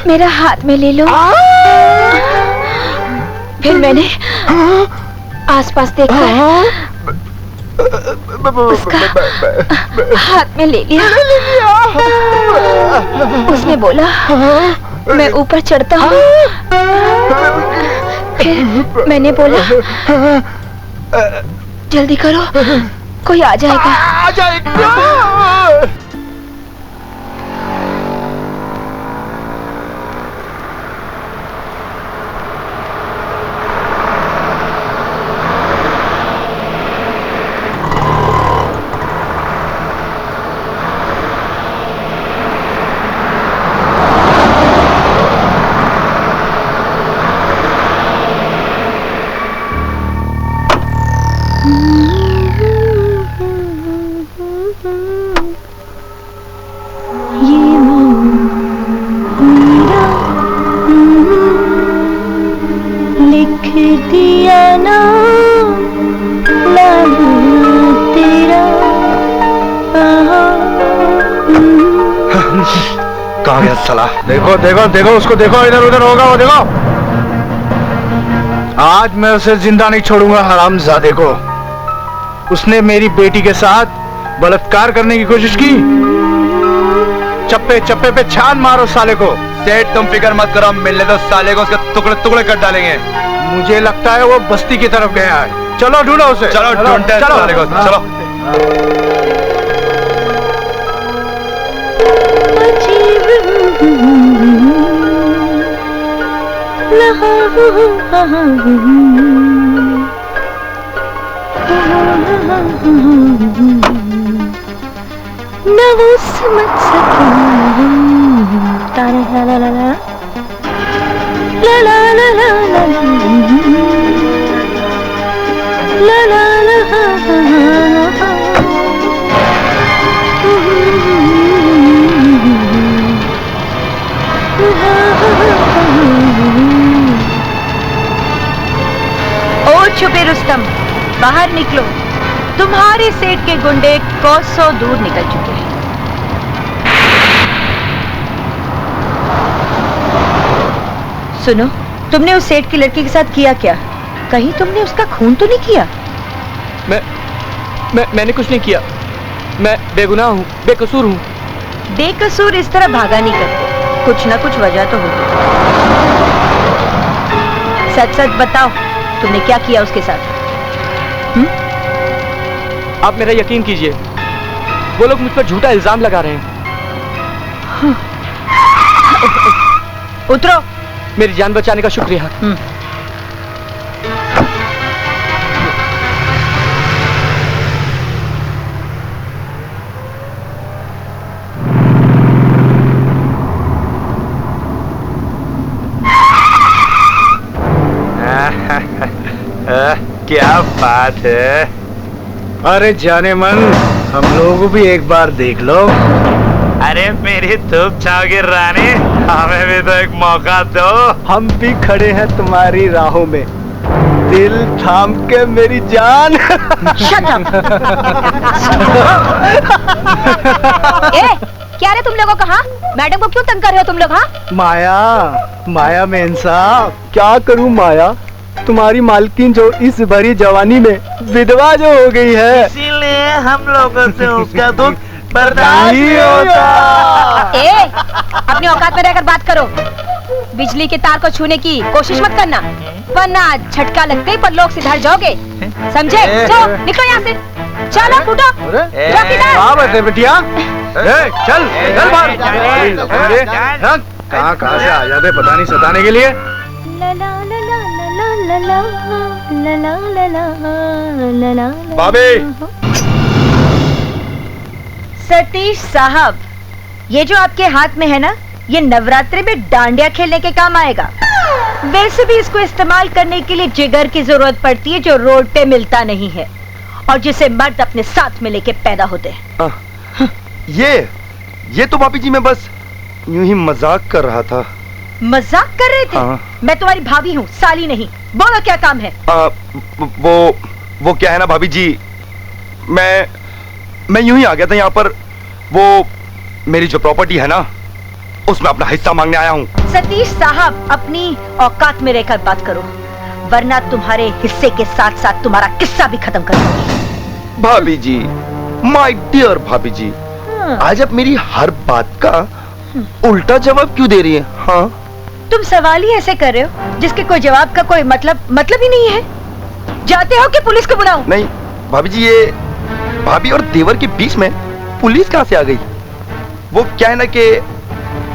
मेरा हाथ में ले लो। फिर मैंने आसपास देखा, उसका हाथ में ले लिया। उसने बोला मैं ऊपर चढ़ता हूँ। फिर मैंने बोला जल्दी करो, कोई आ जाएगा। आ जाएगा। कहाँ गया साला? देखो देखो देखो उसको, देखो इधर उधर होगा वो, देखो। आज मैं उसे जिंदा नहीं छोड़ूंगा हरामजादे को। उसने मेरी बेटी के साथ बलात्कार करने की कोशिश की। चप्पे चप्पे पे छान मारो साले को। सेठ तुम फिक्र मत करो, मिलने दो साले को, उसके टुकड़े टुकड़े कर डालेंगे। मुझे लगता है वो बस्ती की तरफ गया है। चलो ढूंढो उसे। चलो ढूंढते हैं साले को, चलो। न वो समझ सके ला ला ला ला ला ला ला ला ला ला ला। ओ छुपे रुस्तम, बाहर निकलो। तुम्हारे सेठ के गुंडे कोसों दूर निकल चुके हैं। सुनो, तुमने उस सेठ की लड़की के साथ किया क्या? कहीं तुमने उसका खून तो नहीं किया? मैंने कुछ नहीं किया। मैं बेगुनाह हूँ, बेकसूर हूँ। बेकसूर इस तरह भागा नहीं करते, कुछ ना कुछ वजह तो होगी। सच सच बताओ, तुमने क्या किया उसके साथ? आप मेरा यकीन कीजिए, वो लोग मुझ पर झूठा इल्जाम लगा रहे हैं। उतरो। मेरी जान बचाने का शुक्रिया। क्या बात है? अरे जाने मन, हम लोग भी एक बार देख लो। अरे मेरी धूप छाओगी रानी, हमें भी तो एक मौका दो। हम भी खड़े हैं तुम्हारी राहों में, दिल थाम के मेरी जान। Shut up! क्या रे तुम लोगों कहाँ? मैडम को क्यों तंग कर रहे हो तुम लोग? हाँ माया में इंसाफ क्या करूं माया, तुम्हारी मालकिन जो इस भरी जवानी में विधवा जो हो गई है, इसीलिए हम लोगों से उसका दुख बर्दाश्त नहीं होता। अपनी औकात में रहकर बात करो। बिजली के तार को छूने की कोशिश मत करना, वरना झटका लगते ही पर लोग सिधार जाओगे, समझे? चलो निकलो यहाँ से, चलो उठो। चौकीदार बिटिया, चल चल बाहर। कहाँ से आ जाते पता नहीं सताने के लिए। भाभी। सतीश साहब, ये जो आपके हाथ में है ना, ये नवरात्रि में डांडिया खेलने के काम आएगा। वैसे भी इसको इस्तेमाल करने के लिए जिगर की जरूरत पड़ती है, जो रोड पे मिलता नहीं है और जिसे मर्द अपने साथ में लेके पैदा होते हैं। ये तो भाभी जी मैं बस यूं ही मजाक कर रहा था। मजाक कर रहे थे? मैं तुम्हारी भाभी हूँ, साली नहीं। बोलो क्या काम है? वो क्या है ना भाभी जी, मैं यूं ही आ गया था यहाँ पर। वो मेरी जो प्रॉपर्टी है ना, उसमें अपना हिस्सा मांगने आया हूँ। सतीश साहब, अपनी औकात में रहकर बात करो, वरना तुम्हारे हिस्से के साथ साथ तुम्हारा किस्सा भी खत्म कर दूंगी। भाभी जी, माय डियर भाभी जी, आज आप मेरी हर बात का उल्टा जवाब क्यों दे रही हैं? हाँ, तुम सवाल ही ऐसे कर रहे हो जिसके कोई जवाब का कोई मतलब ही नहीं है। जाते हो कि पुलिस को बुलाऊं? नहीं भाभी जी, ये भाभी और देवर के बीच में पुलिस कहाँ से आ गई? वो क्या है ना कि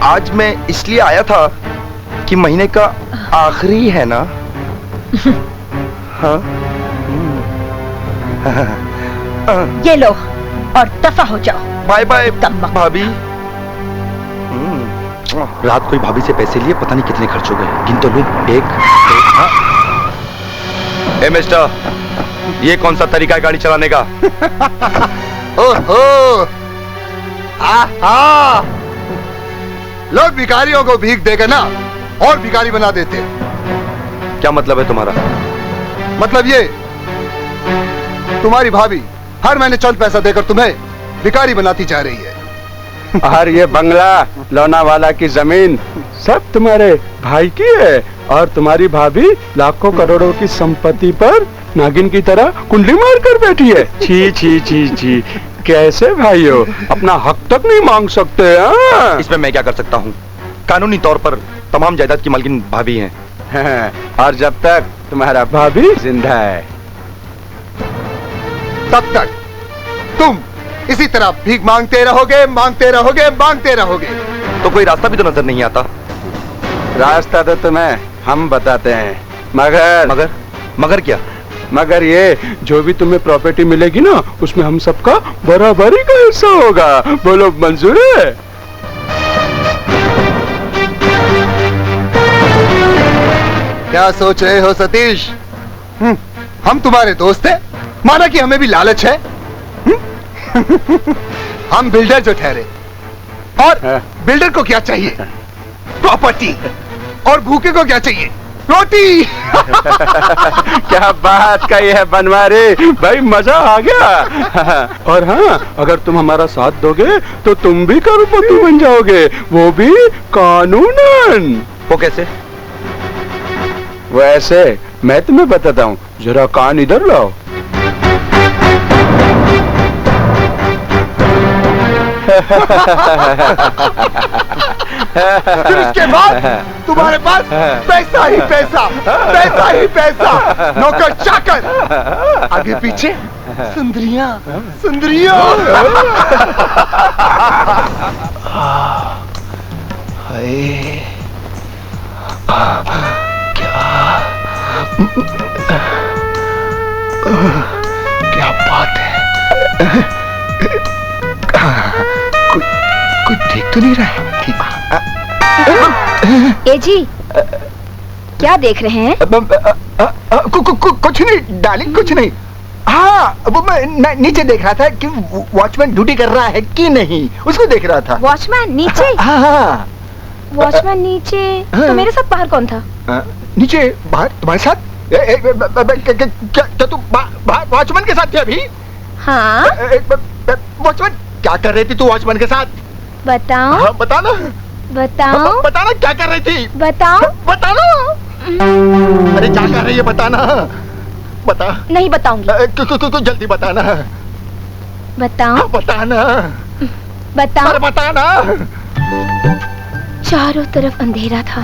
आज मैं इसलिए आया था कि महीने का आखिरी है ना। हाँ? ये लो और दफा हो जाओ। बाय बाय भाभी। रात कोई भाभी से पैसे लिए पता नहीं कितने खर्च हो गए, गिन तो लूं। एक हाँ। ए मिस्टर, ये कौन सा तरीका है गाड़ी चलाने का? ओहो, आहा, लोग भिखारियों को भीख देकर ना और भिखारी बना देते हैं। क्या मतलब है तुम्हारा? मतलब ये, तुम्हारी भाभी हर महीने चंद पैसा देकर तुम्हें भिखारी बनाती जा रही है। और ये बंगला, लोनावाला की जमीन सब तुम्हारे भाई की है, और तुम्हारी भाभी लाखों करोड़ों की संपत्ति पर नागिन की तरह कुंडली मार कर बैठी है। छी छी छी छी, कैसे भाई हो, अपना हक तक नहीं मांग सकते हैं? इसमें मैं क्या कर सकता हूँ? कानूनी तौर पर तमाम जायदाद की मालकिन भाभी हैं। और जब तक तुम्हारा भाभी जिंदा है तब तक तुम इसी तरह भीख मांगते रहोगे, मांगते रहोगे, मांगते रहोगे। तो कोई रास्ता भी तो नजर नहीं आता। रास्ता तो तुम्हें हम बताते हैं, मगर मगर क्या? मगर ये, जो भी तुम्हें प्रॉपर्टी मिलेगी ना, उसमें हम सबका बराबरी का हिस्सा होगा। बोलो मंजूर है? क्या सोच रहे हो सतीश? हम तुम्हारे दोस्त हैं, माना कि हमें भी लालच है। हम बिल्डर जो ठहरे, और बिल्डर को क्या चाहिए? प्रॉपर्टी। और भूखे को क्या चाहिए? रोटी। क्या बात कही है बनवारी भाई, मजा आ गया। और हाँ, अगर तुम हमारा साथ दोगे तो तुम भी करोड़पति बन जाओगे, वो भी कानूनन। वो कैसे? वो ऐसे, मैं तुम्हें बताता हूँ, जरा कान इधर लाओ। फिर उसके बाद तुम्हारे पास पैसा ही पैसा, पैसा ही पैसा, नौकर चाकर, आगे पीछे सुंदरियां, सुंदरियां। क्या बात है? कोई देख तो नहीं रहा है? ए जी, क्या देख रहे हैं? कुछ नहीं डार्लिंग, कुछ नहीं। हाँ, वो मैं नीचे देख रहा था कि वॉचमैन ड्यूटी कर रहा है कि नहीं, उसको देख रहा था। वॉचमैन नीचे? हाँ। वॉचमैन नीचे? तो मेरे साथ बाहर कौन था? नीचे बाहर तुम्हारे साथ? क्या तुम वॉचमैन के साथ थे अभी? हाँ। वॉचमैन क्या कर रही थी तू वॉचमैन के साथ? बताओ। हाँ, बताना। बताओ। बताना क्या कर रही थी? बताओ। बताना। अरे क्या कर रही है, बताना। बता। नहीं बताऊंगी। तू जल्दी बताना। बताओ। बताना। बताओ। अरे बताना। चारों तरफ अंधेरा था,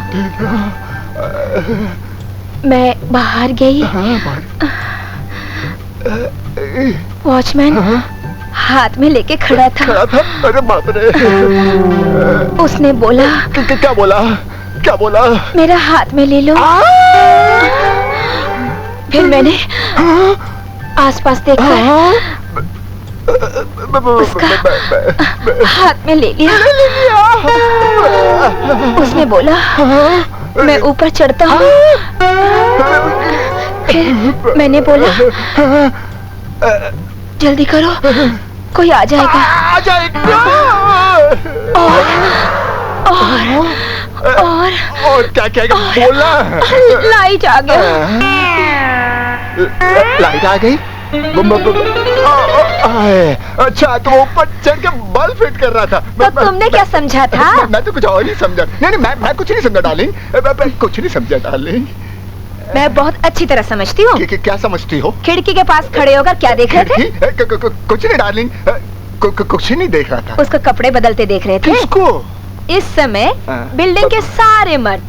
मैं बाहर गई। वॉचमैन हाथ में लेके खड़ा था। अरे बाप रे। उसने बोला। क्या बोला? क्या बोला? मेरा हाथ में ले लो। फिर मैंने आसपास देखा, उसका हाथ में ले लिया। उसने बोला मैं ऊपर चढ़ता हूँ। फिर मैंने बोला जल्दी करो, कोई आ जाएगा। आ जाएगा। और क्या कहेगा? बोला लाइट आ गया। लाइट आ गई। अच्छा, तो ऊपर चढ़ के बल्ब फिट कर रहा था। तो तुमने क्या समझा था? मैं तो कुछ और ही समझा। नहीं, मैं कुछ नहीं समझा डार्लिंग, कुछ नहीं समझा डार्लिंग। मैं बहुत अच्छी तरह समझती हूँ। क्या समझती हो? खिड़की के पास खड़े होकर क्या देख रहे थे? कुछ नहीं डार्लिंग, कुछ नहीं देख रहा था। उसको कपड़े बदलते देख रहे थे। किसको? इस समय बिल्डिंग के सारे मर्द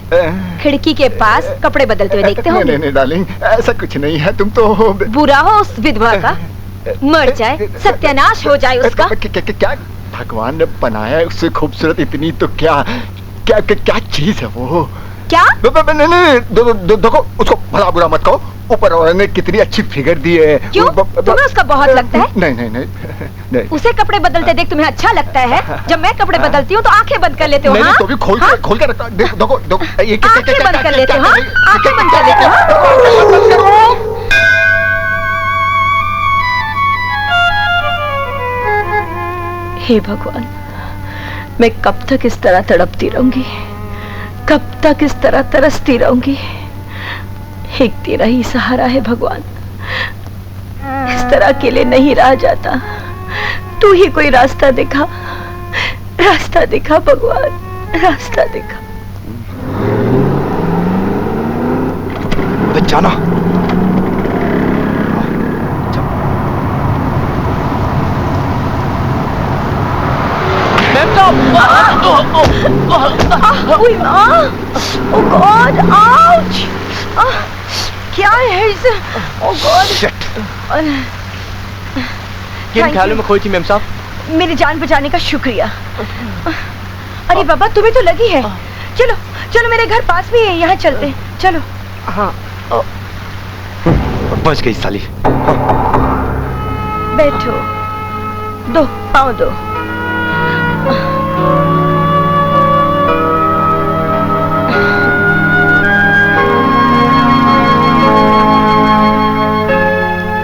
खिड़की के पास कपड़े बदलते हुए देखते होंगे। नहीं डार्लिंग, ऐसा कुछ नहीं है। तुम तो बुरा हो उस विधवा का, मर जाए, सत्यानाश हो जाए उसका। क्या भगवान ने बनाया है उससे खूबसूरत इतनी, तो क्या क्या क्या चीज है वो? क्या? नहीं, देखो उसको भला बुरा मत कहो। ऊपर वाले ने कितनी अच्छी फिगर दी है। क्यों? तुम्हें उसका बहुत लगता है? नहीं। उसे कपड़े बदलते देख तुम्हें अच्छा लगता है? जब मैं कपड़े बदलती हूँ तो आंखें बंद कर लेते हो। नहीं, तो भी खोल कर रखा। देखो आंखें बंद कर लेते हो। आंखें बंद कर लेते हो। हे भगवान, मैं कब तक इस तरह तड़पती रहूंगी? कब तक इस तरह तरसती रहूंगी? एक तेरा ही सहारा है भगवान। इस तरह अकेले नहीं रहा जाता। तू ही कोई रास्ता दिखा, रास्ता दिखा भगवान, रास्ता दिखा। जाना। Oh God! Ouch! क्या है इस? Oh God! किन ख्यालों में खोई थी मेम साहब? मेरी जान बचाने का शुक्रिया। अरे बाबा, तुम्हें तो लगी है। चलो चलो, मेरे घर पास भी है, यहाँ चलते हैं। चलो। हाँ। बच गई साली। बैठो, दो पाँव दो।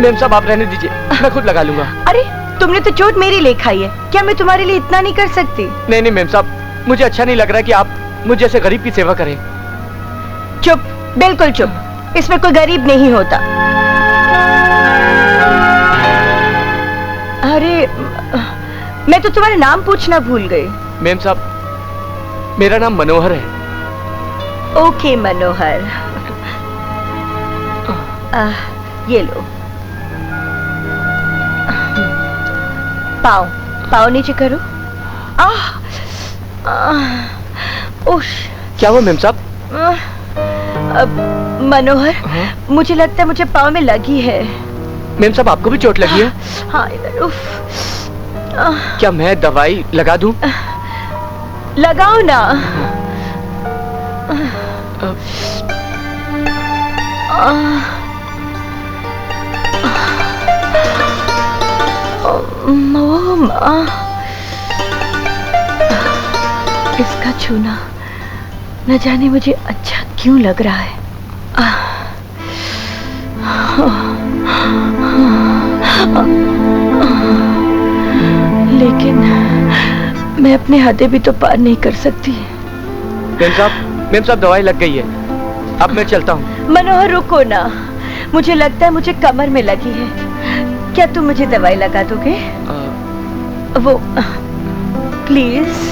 मेम साहब आप रहने दीजिए, मैं खुद लगा लूंगा। अरे तुमने तो चोट मेरी ले खाई है, क्या मैं तुम्हारे लिए इतना नहीं कर सकती? नहीं मेम साहब, मुझे अच्छा नहीं लग रहा कि आप मुझ जैसे गरीब की सेवा करें। चुप, बिल्कुल चुप। इसमें कोई गरीब नहीं होता। अरे मैं तो तुम्हारा नाम पूछना भूल गई। मेम साहब, मेरा नाम मनोहर है। ओके मनोहर, ये लो। पाँव नीचे करो। क्या हुआ मेम साहब? मनोहर, मुझे लगता है मुझे पाँव में लगी है। मेम साहब आपको भी चोट लगी है? हाँ इधर। क्या मैं दवाई लगा दूं? लगाओ ना। इसका छूना न जाने मुझे अच्छा क्यों लग रहा है। लेकिन मैं अपने हदें भी तो पार नहीं कर सकती। मेम साहब दवाई लग गई है, अब मैं चलता हूँ। मनोहर रुको ना, मुझे लगता है मुझे कमर में लगी है। क्या तुम मुझे दवाई लगा दोगे? वो प्लीज।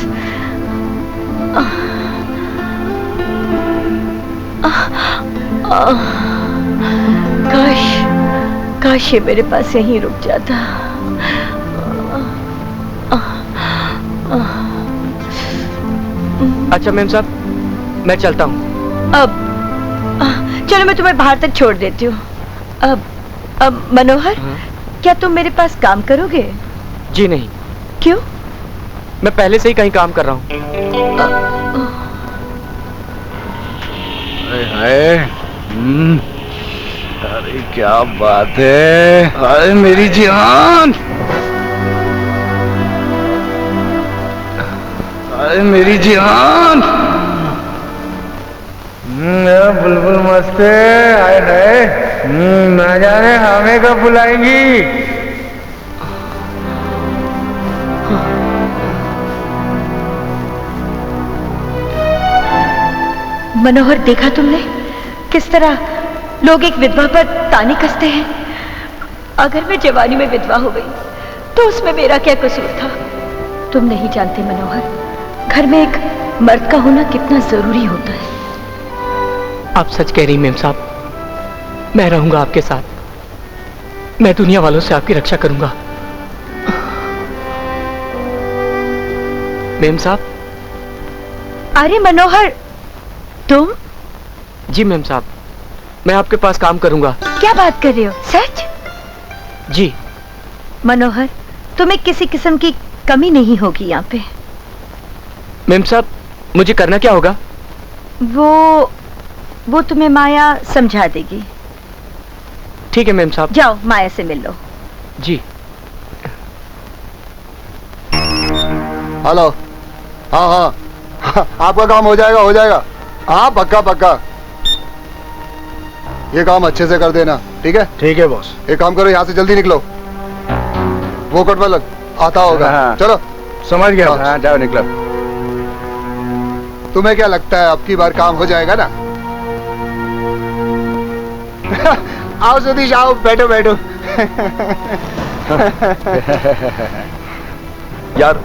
काश ये मेरे पास यहीं रुक जाता। अच्छा मेम साहब, मैं चलता हूँ। अब चलो मैं तुम्हें बाहर तक छोड़ देती हूँ। अब मनोहर, क्या तुम मेरे पास काम करोगे? जी नहीं। क्यों? मैं पहले से ही कहीं काम कर रहा हूँ। अरे क्या बात है, अरे मेरी जान, अरे मेरी जान। बुलबुल मस्त है, आए है। ना जाने हमें कब बुलाएंगी। मनोहर, देखा तुमने किस तरह लोग एक विधवा पर ताने कसते हैं? अगर मैं जवानी में विधवा हो गई तो उसमें मेरा क्या कसूर था? तुम नहीं जानते मनोहर, घर में एक मर्द का होना कितना जरूरी होता है। आप सच कह रही मेम साहब, मैं रहूंगा आपके साथ। मैं दुनिया वालों से आपकी रक्षा करूंगा। मेम साहब। अरे मनोहर, तुम? जी मेम साहब, मैं आपके पास काम करूंगा। क्या बात कर रहे हो? सच? जी। मनोहर, तुम्हें किसी किस्म की कमी नहीं होगी यहाँ पे। मेम साहब, मुझे करना क्या होगा? वो तुम्हें माया समझा देगी। ठीक है मेम साहब। जाओ माया से मिल लो। जी। हेलो। हाँ हाँ, आपका काम हो जाएगा, हो जाएगा। हाँ पक्का पक्का। ये काम अच्छे से कर देना, ठीक है? ठीक है बॉस। एक काम करो, यहाँ से जल्दी निकलो। वो कट वाला आता होगा। हाँ। चलो। समझ गया। हाँ, जाओ निकलो। तुम्हें क्या लगता है अब की बार काम हो जाएगा ना? आओ सतीश, आओ, बैठो बैठो। यार,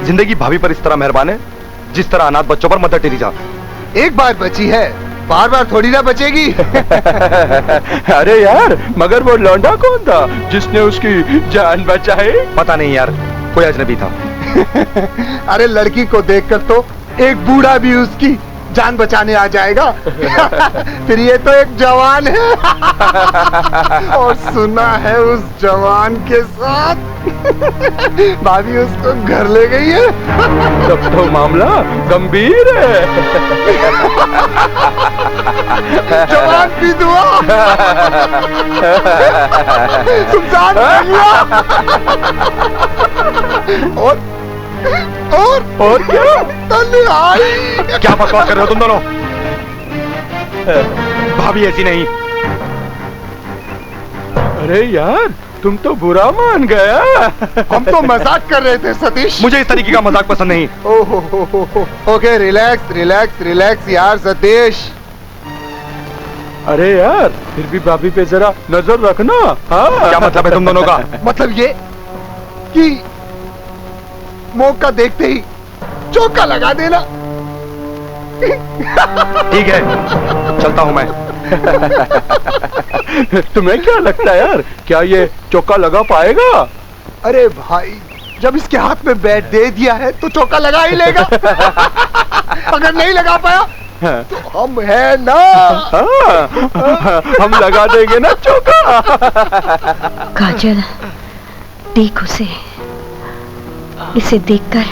जिंदगी भाभी पर इस तरह मेहरबान है जिस तरह अनाथ बच्चों पर मदर टेरेसा। एक बार बची है, बार बार थोड़ी ना बचेगी। अरे यार, मगर वो लौंडा कौन था जिसने उसकी जान बचाई? पता नहीं यार, कोई अजनबी था। अरे लड़की को देखकर तो एक बूढ़ा भी उसकी जान बचाने आ जाएगा। फिर ये तो एक जवान है। और सुना है उस जवान के साथ भाभी उसको घर ले गई है। तब तो मामला गंभीर है। जवान विधवा। सुल्तान भैया। और क्या? तन्हाई। क्या बकवास कर रहे हो तुम दोनों? भाभी ऐसी नहीं। अरे यार, तुम तो बुरा मान गया। हम तो मजाक कर रहे थे सतीश। मुझे इस तरीके का मजाक पसंद नहीं। ओके, रिलैक्स रिलैक्स रिलैक्स यार सतीश। अरे यार, फिर भी भाभी पे जरा नजर रखना। हाँ। क्या मतलब है तुम दोनों का? मतलब ये कि मौका देखते ही चौका लगा देना। ठीक है, चलता हूं मैं। तुम्हें क्या लगता है यार, क्या ये चौका लगा पाएगा? अरे भाई, जब इसके हाथ में बैट दे दिया है तो चौका लगा ही लेगा। अगर नहीं लगा पाया तो हम हैं ना। हम लगा देंगे ना चौका। काजल, देख उसे। इसे देखकर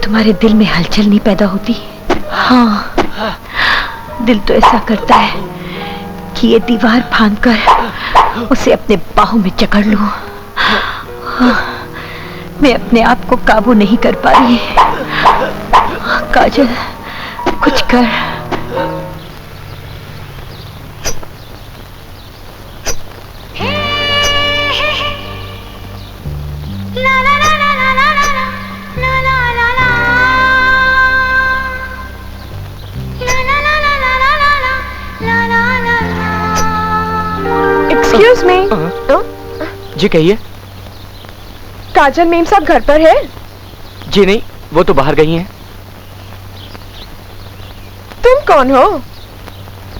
तुम्हारे दिल में हलचल नहीं पैदा होती? हाँ, दिल तो ऐसा करता है कि ये दीवार फांदकर उसे अपने बाहों में जकड़ लूं। हाँ, मैं अपने आप को काबू नहीं कर पा रही। काजल, कुछ कर। Excuse me. जी कहिए। काजल मेम साहब घर पर है? जी नहीं, वो तो बाहर गई हैं। तुम कौन हो?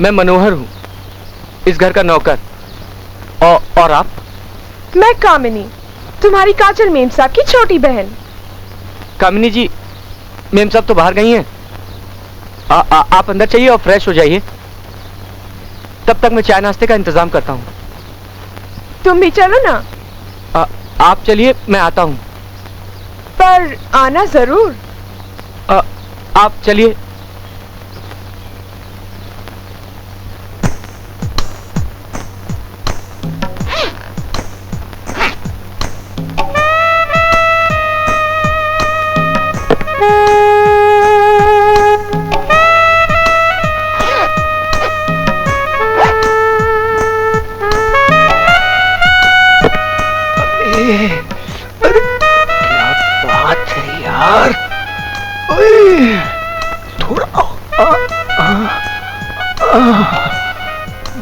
मैं मनोहर हूँ, इस घर का नौकर। और आप? मैं कामिनी, तुम्हारी काजल मेम साहब की छोटी बहन। कामिनी जी, मेम साहब तो बाहर गई हैं। आप अंदर चाहिए और फ्रेश हो जाइए, तब तक मैं चाय नाश्ते का इंतजाम करता हूँ। तुम भी चलो ना। आप चलिए, मैं आता हूँ। पर आना जरूर। आप चलिए।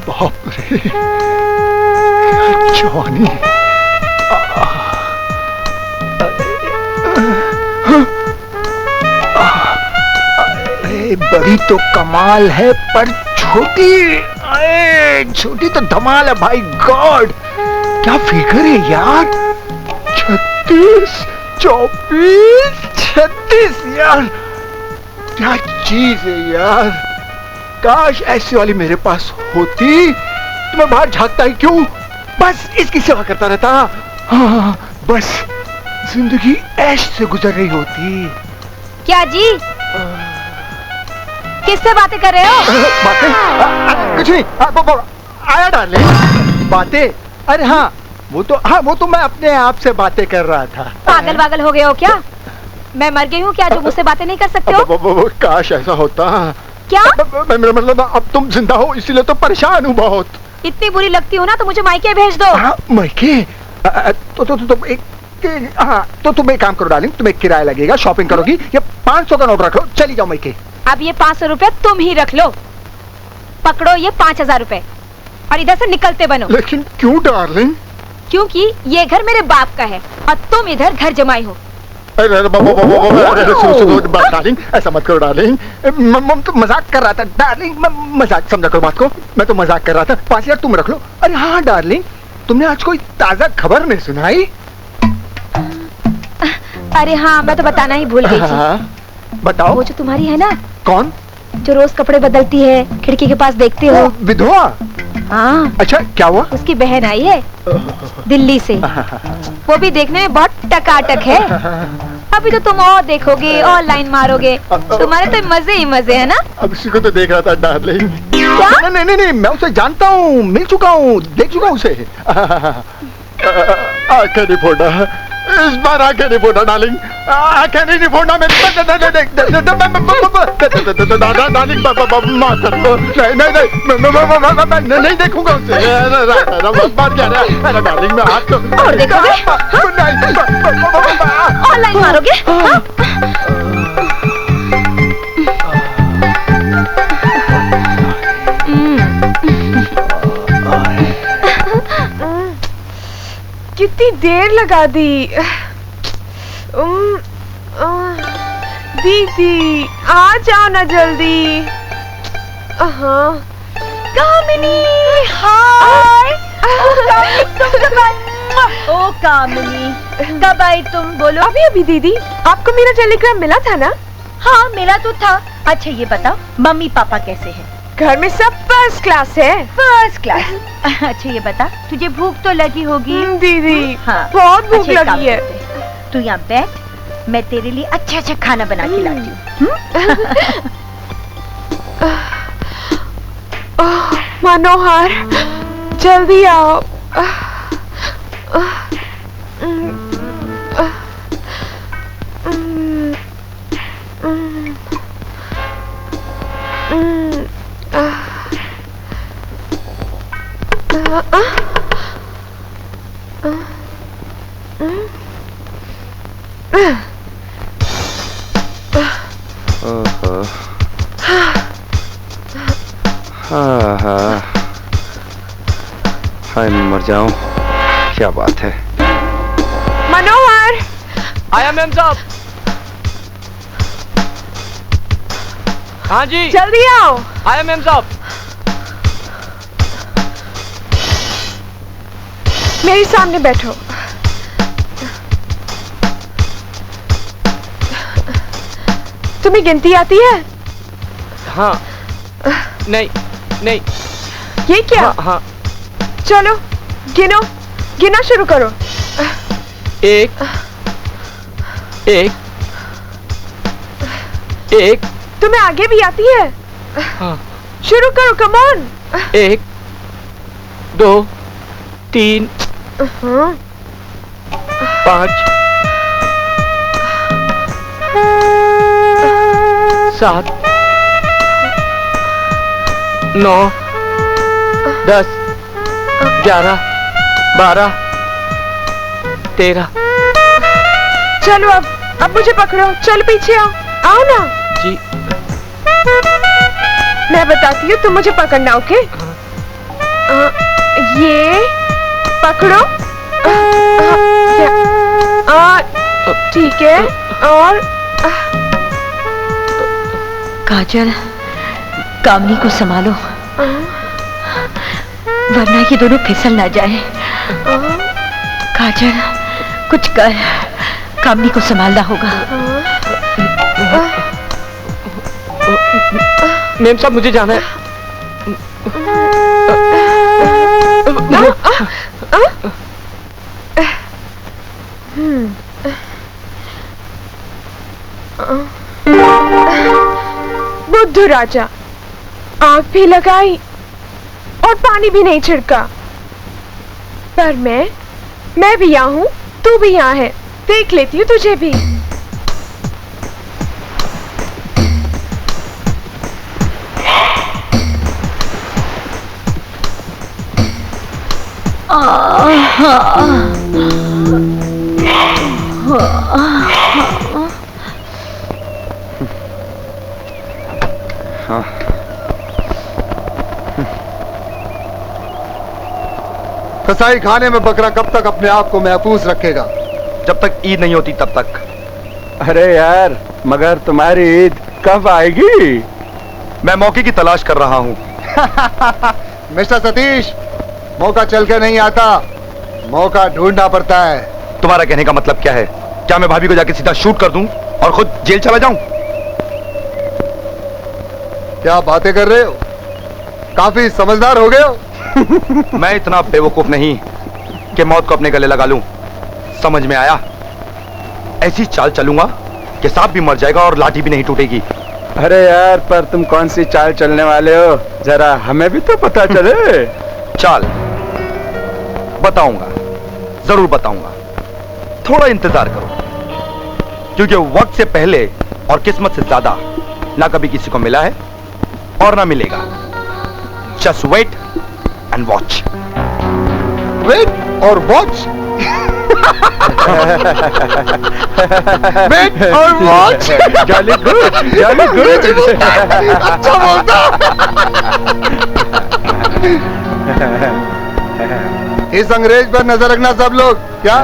बाप रे, क्या जवानी। बड़ी तो कमाल है पर छोटी, अरे छोटी तो धमाल है भाई गॉड। क्या फिगर है यार, 36, 24, 36 यार, क्या चीज है यार। काश ऐसी वाली मेरे पास होती तो मैं बाहर झांकता ही क्यों, बस इसकी सेवा करता रहता। हाँ, बस जिंदगी ऐश से गुजर रही होती। क्या जी, किससे बातें कर रहे हो? बातें? कुछ नहीं, आया डार्लिंग। बातें? अरे हाँ वो तो मैं अपने आप से बातें कर रहा था। पागल वागल हो गए हो क्या? मैं मर गई हूँ क्या जो मुझसे बातें नहीं कर सकते हो? काश ऐसा होता। क्या? मेरा मतलब अब तुम जिंदा हो इसीलिए तो परेशान हूँ बहुत। इतनी बुरी लगती हो ना तो मुझे मायके भेज दो। मायके? तो तुम एक काम करो डार्लिंग, तुम्हें किराया लगेगा, शॉपिंग करोगी, ये 500 का नोट रख लो, चली जाओ मायके। अब ये 500 रुपए तुम ही रख लो, पकड़ो ये 5000 रुपए और इधर से निकलते बनो। लेकिन क्यों डार्लिंग? क्योंकि ये घर मेरे बाप का है और तुम इधर घर जमाई हो। डार्लिंग ऐसा मत करो डार्लिंग, मैं तो मजाक कर रहा था डार्लिंग, मजाक समझा करो बात को, मैं तो मजाक कर रहा था। 5000 तुम रख लो। अरे हाँ डार्लिंग, तुमने आज कोई ताजा खबर नहीं सुनाई? अरे हाँ, मैं तो बताना ही भूल गई थी। बताओ। वो जो तुम्हारी है ना। कौन? जो रोज कपड़े बदलती है, खिड़की के पास देखते हो। विधवा? हाँ। अच्छा क्या हुआ? उसकी बहन आई है दिल्ली से, वो भी देखने में बहुत टकाटक है। अभी तो तुम और देखोगे और लाइन मारोगे, तुम्हारे तो मजे ही मजे है ना। अब उसी को तो देख रहा था डार्लिंग। क्या? नहीं, मैं उसे जानता हूँ, मिल चुका हूँ, देख चुका हूँ उसे। आंखें नहीं फोड़ा, इस बार आंखें नहीं फोड़ा डार्लिंग, आंखें नहीं फोड़ना मेरी। डार्लिंग नहीं देखूंगा उसे। डार्लिंग मैं हाथ और देखोगे और लाइन मारोगे। कितनी देर लगा दी। दीदी आ जाओ ना जल्दी। हाँ कामिनी, हाय। ओ कामिनी, कब आई तुम? बोलो। अभी दीदी, आपको मेरा टेलीग्राम मिला था ना? हाँ मिला तो था। अच्छा ये बताओ, मम्मी पापा कैसे हैं? घर में सब फर्स्ट क्लास है। First class. अच्छा ये बता, तुझे भूख तो लगी होगी? दीदी हाँ, बहुत भूख अच्छा, लगी है। तू यहाँ बैठ, मैं तेरे लिए अच्छा अच्छा खाना बना के लाती हूँ। मनोहर जल्दी आओ। हाय मर जाऊं, क्या बात है। मनोहर आया मैम साहब। हाँ जी जल्दी आओ। आया मैम साहब। मेरे सामने बैठो। तुम्हें गिनती आती है? हाँ। नहीं नहीं। ये क्या? हाँ, हाँ। चलो गिनो, गिना शुरू करो। 1 1 1। तुम्हें आगे भी आती है? हाँ। शुरू करो, कम ऑन। 1 2 3 5 7 9 10 11 12 13। चलो अब मुझे पकड़ो, चल पीछे आओ ना। जी मैं बताती हूँ, तुम मुझे पकड़ना, ओके? ये पकड़ो। ठीक है। और काजल कामनी को संभालो, वरना ये दोनों फिसल ना जाए। काजल, कुछ कर, कामनी को संभालना होगा। मेम साहब, मुझे जाना है। बुद्धू राजा, आग भी लगाई और पानी भी नहीं छिड़का, पर मैं भी यहाँ हूँ, तू भी यहाँ है, देख लेती हूँ तुझे भी। कसाई खाने में बकरा कब तक अपने आप को महफूज रखेगा? जब तक ईद नहीं होती तब तक। अरे यार, मगर तुम्हारी ईद कब आएगी? मैं मौके की तलाश कर रहा हूँ। मिस्टर सतीश, मौका चल के नहीं आता, मौका ढूंढना पड़ता है। तुम्हारा कहने का मतलब क्या है? क्या मैं भाभी को जाके सीधा शूट कर दूं और खुद जेल चला जाऊं? क्या बातें कर रहे हो? काफी समझदार हो गए हो। मैं इतना बेवकूफ नहीं कि मौत को अपने गले लगा लूं। समझ में आया? ऐसी चाल चलूंगा कि सांप भी मर जाएगा और लाठी भी नहीं टूटेगी। अरे यार, पर तुम कौन सी चाल चलने वाले हो? जरा हमें भी तो पता चले। चाल बताऊंगा, जरूर बताऊंगा। थोड़ा इंतजार करो, क्योंकि वक्त से पहले और किस्मत से ज्यादा ना कभी किसी को मिला है और ना मिलेगा। Just wait and watch. Wait और वॉच। वेट और watch. Jolly good, jolly good. अच्छा बोलता। इस अंग्रेज पर नजर रखना सब लोग। क्या?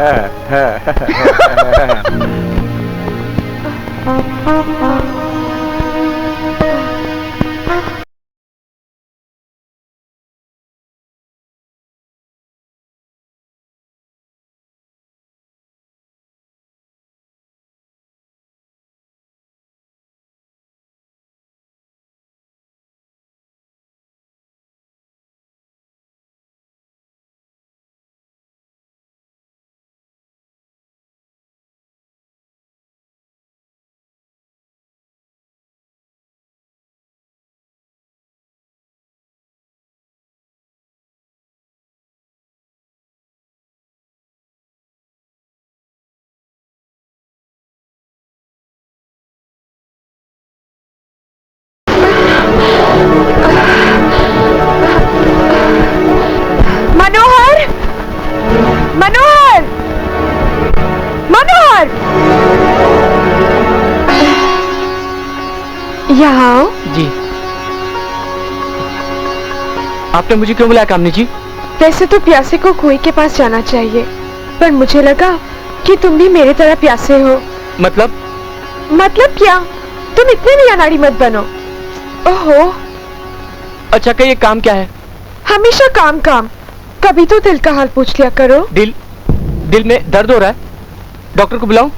मनोहर, मनोहर, मनोहर, यहाँ आओ। जी। आपने मुझे क्यों बुलाया कामनी जी? वैसे तो प्यासे को कुएं के पास जाना चाहिए, पर मुझे लगा कि तुम भी मेरी तरह प्यासे हो। मतलब क्या? तुम इतने भी अनाड़ी मत बनो। ओहो। अच्छा, क्या ये काम क्या है? हमेशा काम काम, कभी तो दिल का हाल पूछ लिया करो। दिल में दर्द हो रहा है, डॉक्टर को बुलाऊं?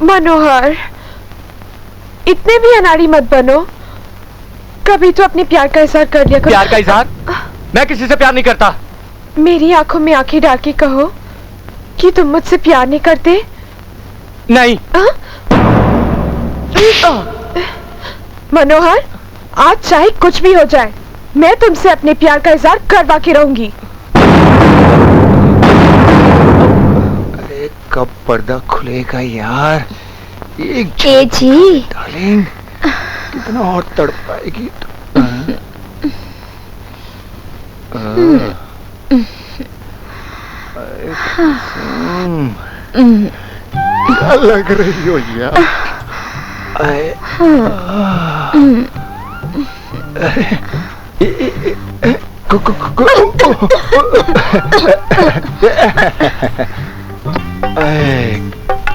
मनोहर, इतने भी अनाड़ी मत बनो, कभी तो अपने प्यार का इजहार कर लिया करो। प्यार का इजहार? मैं किसी से प्यार नहीं करता। मेरी आंखों में आंखें डाल के कहो कि तुम मुझसे प्यार नहीं करते। नहीं। मनोहर, आज चाहे कुछ भी हो जाए, मैं तुमसे अपने प्यार का इजहार करवा के रहूंगी। अरे कब पर्दा खुलेगा यार? एक जी डार्लिंग, कितना और तड़पाएगी। क्या लग रही हो यार?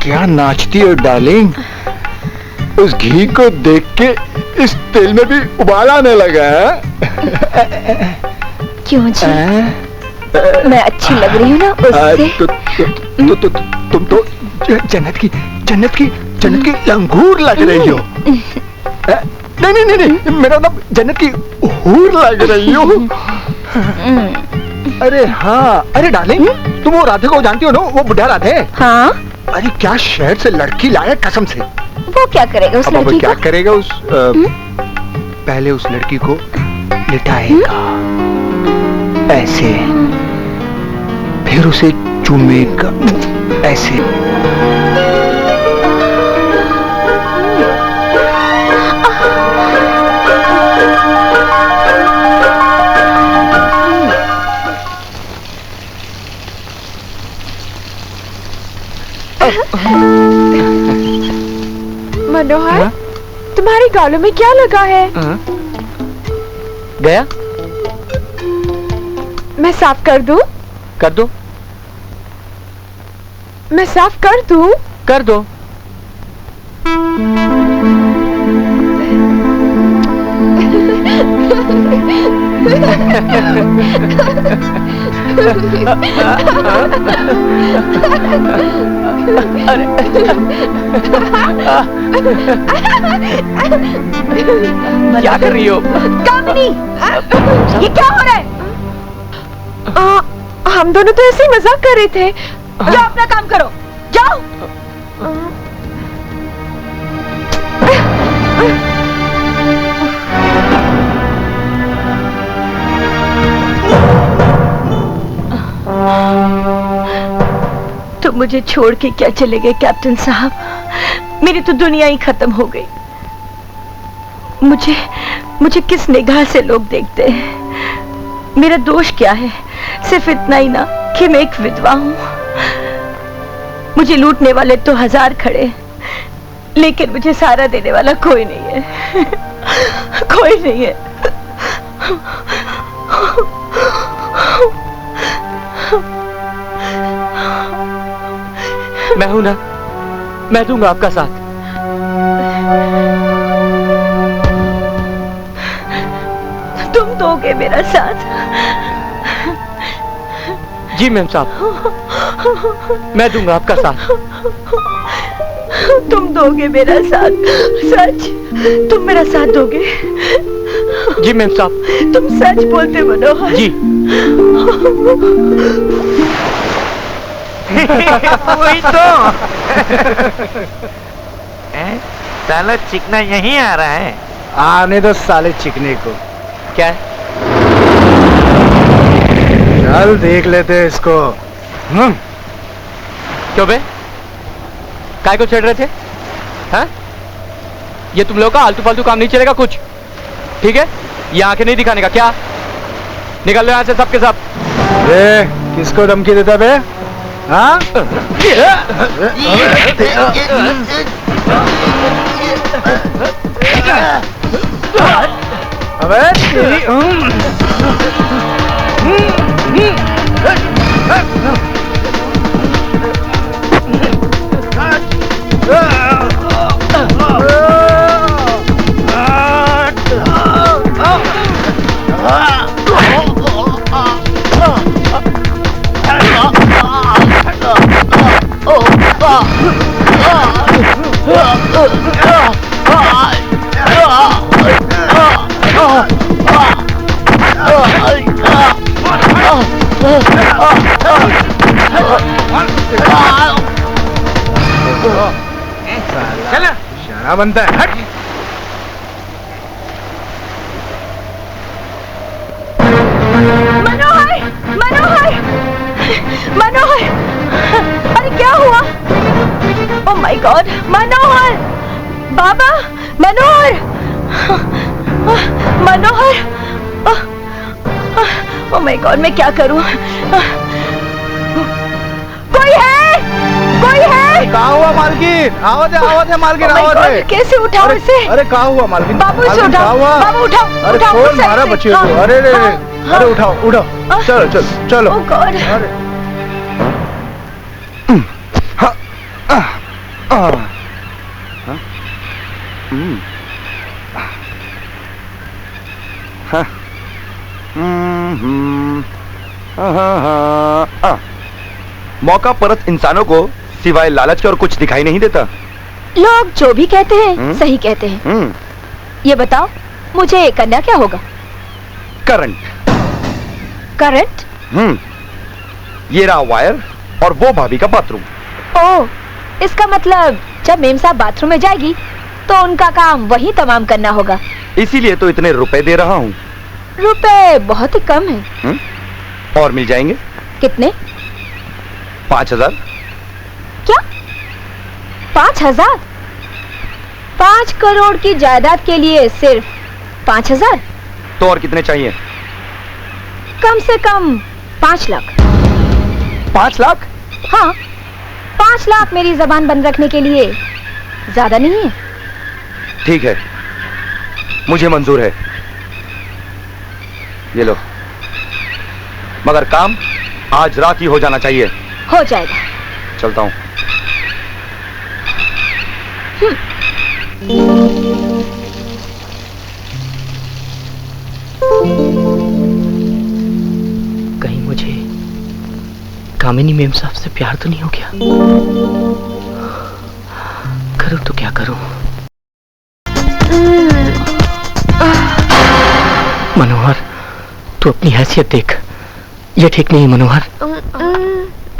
क्या नाचती हो डार्लिंग? उस घी को देख के इस तेल में भी उबाल आने लगा है। क्यों जी? मैं अच्छी लग रही हूँ ना उससे? तुम तो जन्नत की लंगूर लग रही हो। नहीं, मेरा मतलब जन्नत की हूर लग रही हो। अरे हाँ, अरे डार्लिंग, तुम वो राधे को जानती हो ना, वो बुढ़ा राधे? हाँ। अरे क्या शहर से लड़की लाया कसम से। वो क्या करेगा उस लड़की को? क्या करेगा उस पहले उस लड़की को लिटाएगा ऐसे, फिर उसे चूमेगा ऐसे। मनोहर, तुम्हारे गालों में क्या लगा है? गया? मैं साफ कर दूं? कर दो। मैं साफ कर दूं? कर दो। क्या कर रही हो? कामिनी, ये क्या हो रहा है? हम दोनों तो ऐसे ही मजाक कर रहे थे। जाओ अपना काम करो, जाओ। तुम मुझे छोड़ के क्या चले गए कैप्टन साहब? मेरी तो दुनिया ही खत्म हो गई। मुझे किस निगाह से लोग देखते हैं? मेरा दोष क्या है? सिर्फ इतना ही ना कि मैं एक विधवा हूं। मुझे लूटने वाले तो 1000 खड़े, लेकिन मुझे सहारा देने वाला कोई नहीं है। कोई नहीं है। मैं हूं ना, मैं दूंगा आपका साथ। तुम दोगे मेरा साथ? जी मैम साहब, मैं दूंगा आपका साथ। तुम दोगे मेरा साथ? सच? तुम मेरा साथ दोगे? जी मैम साहब। तुम सच बोलते मनोहर? जी। वही तो। साला चिकना यहीं आ रहा है। आने दो साले चिकने को। क्या है? चल देख लेते हैं इसको। क्यों बे? काय को छेड़ रहे थे? हाँ? ये तुम लोग का आलतू फालतू काम नहीं चलेगा कुछ, ठीक है? ये आंखें नहीं दिखाने का। क्या? निकल लो यहाँ से सबके सब। किसको धमकी देता बे? हाँ? अबे तेरी शाना बनता है। हट। मनोहर, मनोहर, मनोहर, अरे क्या हुआ? Oh my God, Manohar, Baba, Manohar, Manohar, oh my God, मैं क्या करूं? कोई है? कोई है? कहाँ हुआ मालकिन? आवाज है मालकिन, Oh my आवाज है। God, कैसे उठाओ इसे? अरे कहाँ हुआ मालकिन? बाबू इसे मालकिन, उठाओ, कहाँ हुआ? बाबू उठाओ, अरे उठाओ, कौन उस साइड मारा से। बच्चे को? हाँ, अरे रे, हाँ, अरे उठाओ, उठाओ, चलो चलो चलो। Oh God. अरे हाँ। मौका परस्त इंसानों को सिवाय लालच के और कुछ दिखाई नहीं देता। लोग जो भी कहते हैं सही कहते हैं। ये बताओ मुझे करना क्या होगा? करंट। करंट? ये रहा वायर और वो भाभी का बाथरूम। ओह, इसका मतलब जब मेम साहब बाथरूम में जाएगी तो उनका काम वही तमाम करना होगा। इसीलिए तो इतने रुपए दे रहा हूँ। रुपए बहुत ही कम है। और मिल जाएंगे। कितने? 5000। क्या? 5000? 5 करोड़ की जायदाद के लिए सिर्फ 5000? तो और कितने चाहिए? कम से कम 5 लाख। 5 लाख? हाँ, 5 लाख मेरी जबान बंद रखने के लिए ज्यादा नहीं है। ठीक है, मुझे मंजूर है। ये लो, मगर काम आज रात ही हो जाना चाहिए। हो जाएगा। चलता हूं। कहीं मुझे कामिनी मेम साहब से प्यार तो नहीं हो गया? करूं तो क्या करूं? मनोहर, तू अपनी हैसियत देख। ये ठीक नहीं है मनोहर।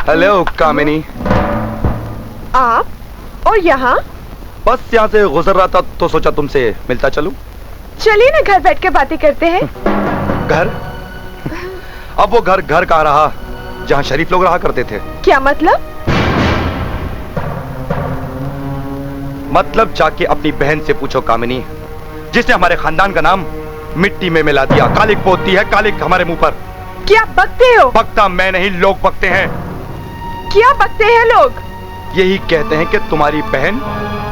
हेलो कामिनी। आप और यहाँ? बस यहाँ से गुजर रहा था तो सोचा तुमसे मिलता चलूं। चलिए ना, घर बैठ के बातें करते हैं। घर? अब वो घर घर कहाँ रहा जहाँ शरीफ लोग रहा करते थे। क्या मतलब? मतलब जाके अपनी बहन से पूछो कामिनी, जिसने हमारे खानदान का नाम मिट्टी में मिला दिया। कालिक पोतती है कालिक हमारे मुंह पर। क्या बकते हो? बकता मैं नहीं, लोग बकते हैं। क्या बकते हैं लोग? यही कहते हैं कि तुम्हारी बहन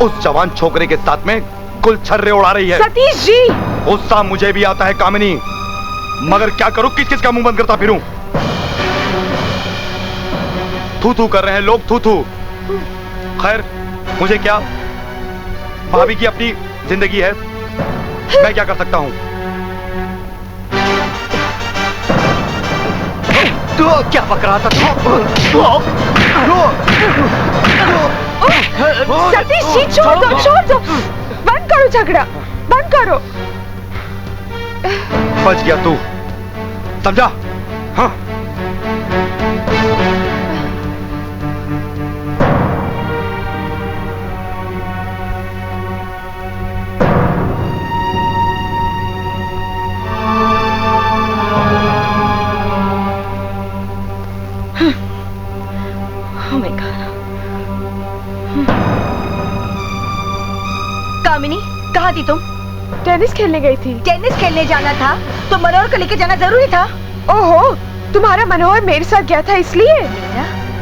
उस जवान छोकरे के साथ में कुल छर्रे उड़ा रही है। सतीश जी! गुस्सा मुझे भी आता है कामिनी, मगर क्या करूं, किस किस का मुंह बंद करता फिरूं। थू थू कर रहे हैं लोग, थू थू। खैर मुझे क्या, भाभी की अपनी जिंदगी है, मैं क्या कर सकता हूं। तू क्या बक रहा था? सतीश जी, छोड़ दो, छोड़ दो। बंद करो झगड़ा, बंद करो। बच गया तू, समझा? हाँ। कामिनी, कहाँ थी तुम? टेनिस खेलने गई थी। टेनिस खेलने जाना था तो मनोहर को लेके जाना जरूरी था। ओहो, तुम्हारा मनोहर मेरे साथ गया था इसलिए?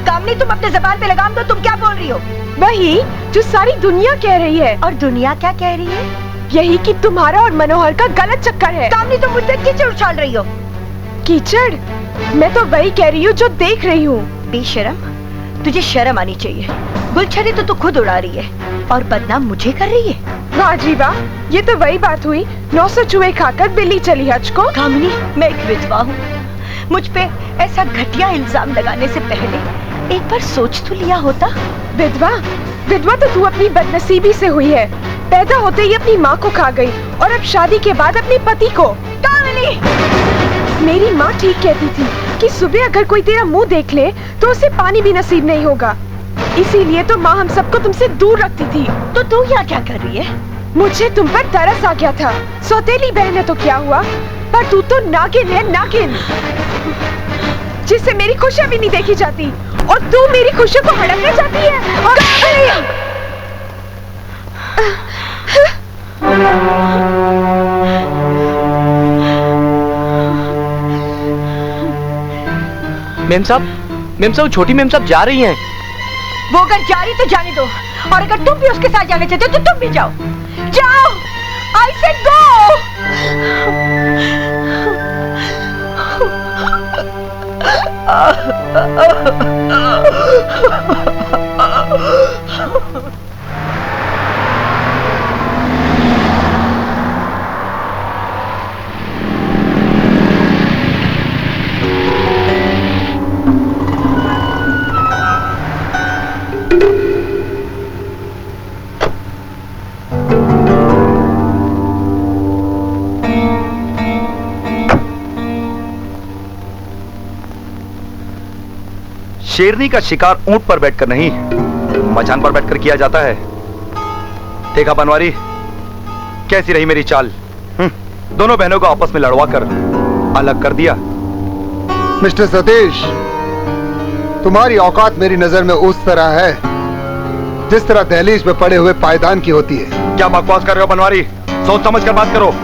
कामिनी, तुम अपने जबान पे लगाम दो। तुम क्या बोल रही हो? वही जो सारी दुनिया कह रही है। और दुनिया क्या कह रही है? यही कि तुम्हारा और मनोहर का गलत चक्कर है। कामिनी, तुम मुझसे कीचड़ उछाल रही हो। कीचड़? मैं तो वही कह रही हूँ जो देख रही हूँ। बेशरम, तुझे शर्म आनी चाहिए। गुलछरी तो तू खुद उड़ा रही है और बदनाम मुझे कर रही है। वाह जी वाह, ये तो वही बात हुई, 900 चूहे खाकर बिल्ली चली हज को। कामिनी, मैं एक विधवा हूँ। मुझ पे ऐसा घटिया इल्जाम लगाने से पहले एक बार सोच तो लिया होता। विधवा? विधवा तो तू अपनी बदनसीबी से हुई है। पैदा होते ही अपनी माँ को खा गई और अब शादी के बाद अपने पति को। कामिनी! मेरी माँ ठीक कहती थी कि सुबह अगर कोई तेरा मुंह देख ले तो उसे पानी भी नसीब नहीं होगा। इसीलिए तो माँ हम सबको तुमसे दूर रखती थी। तो तू यहाँ क्या कर रही है? मुझे तुम पर तरस आ गया था। सौतेली बहन है तो क्या हुआ, पर तू तो नागिन है, नागिन, जिससे मेरी खुशियाँ भी नहीं देखी जाती और तू मेरी खुशियों को हड़पना चाहती है। और मेम साहब, छोटी मेम साहब जा रही हैं। वो अगर जा रही तो जाने दो, और अगर तुम भी उसके साथ जाना चाहते हो तो तुम भी जाओ। जाओ, I said go! शेरनी का शिकार ऊंट पर बैठकर नहीं, मचान पर बैठकर किया जाता है। देखा बनवारी, कैसी रही मेरी चाल? दोनों बहनों को आपस में लड़वा कर अलग कर दिया। मिस्टर सतीश, तुम्हारी औकात मेरी नजर में उस तरह है जिस तरह दहलीज में पड़े हुए पायदान की होती है। क्या बकवास कर रहे हो बनवारी? सोच समझ कर बात करो।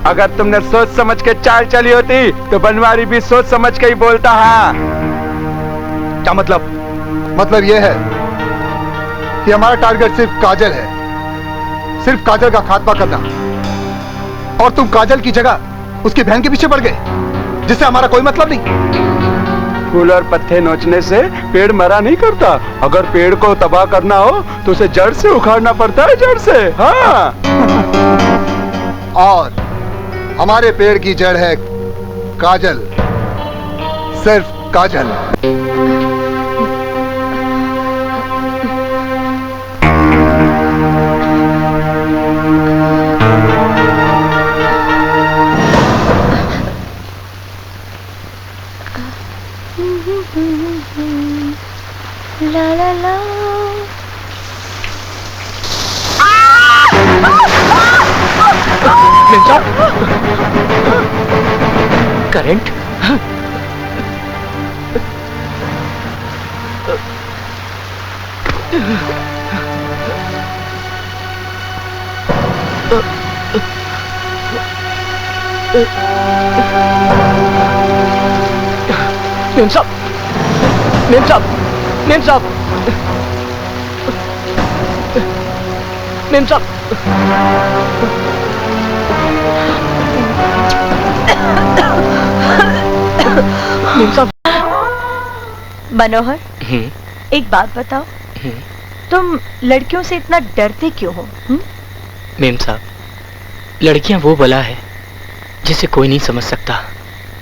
अगर तुमने सोच समझ के चाल चली होती तो बनवारी भी सोच समझ के ही बोलता। हाँ, क्या मतलब? मतलब यह है कि हमारा टारगेट सिर्फ काजल है, सिर्फ काजल का खात्मा करना। और तुम काजल की जगह उसकी बहन के पीछे पड़ गए, जिससे हमारा कोई मतलब नहीं। फूल और पत्ते नोचने से पेड़ मरा नहीं करता। अगर पेड़ को तबाह करना हो तो उसे जड़ से उखाड़ना पड़ता है, जड़ से। हाँ। और हमारे पेड़ की जड़ है काजल, सिर्फ काजल। ला ला ला। करंट? मेम साहब, मेम साहब, मेम साहब, मेम साहब। मेम साहब। मनोहर, एक बात बताओ, तुम लड़कियों से इतना डरते क्यों हो? मेम साहब, लड़कियां वो बला है जिसे कोई नहीं समझ सकता।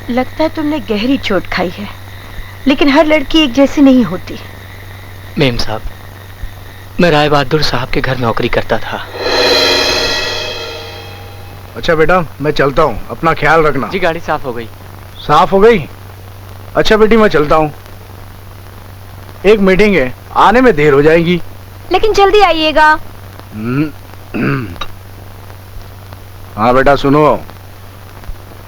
लगता है तुमने गहरी चोट खाई है, लेकिन हर लड़की एक जैसी नहीं होती। मेम साहब, मैं राय बहादुर साहब के घर नौकरी करता था। अच्छा बेटा, मैं चलता हूँ, अपना ख्याल रखना। जी, गाड़ी साफ हो गई। साफ हो गई? अच्छा बेटी, मैं चलता हूँ, एक मीटिंग है, आने में देर हो जाएगी। लेकिन जल्दी आइएगा। हाँ बेटा, सुनो,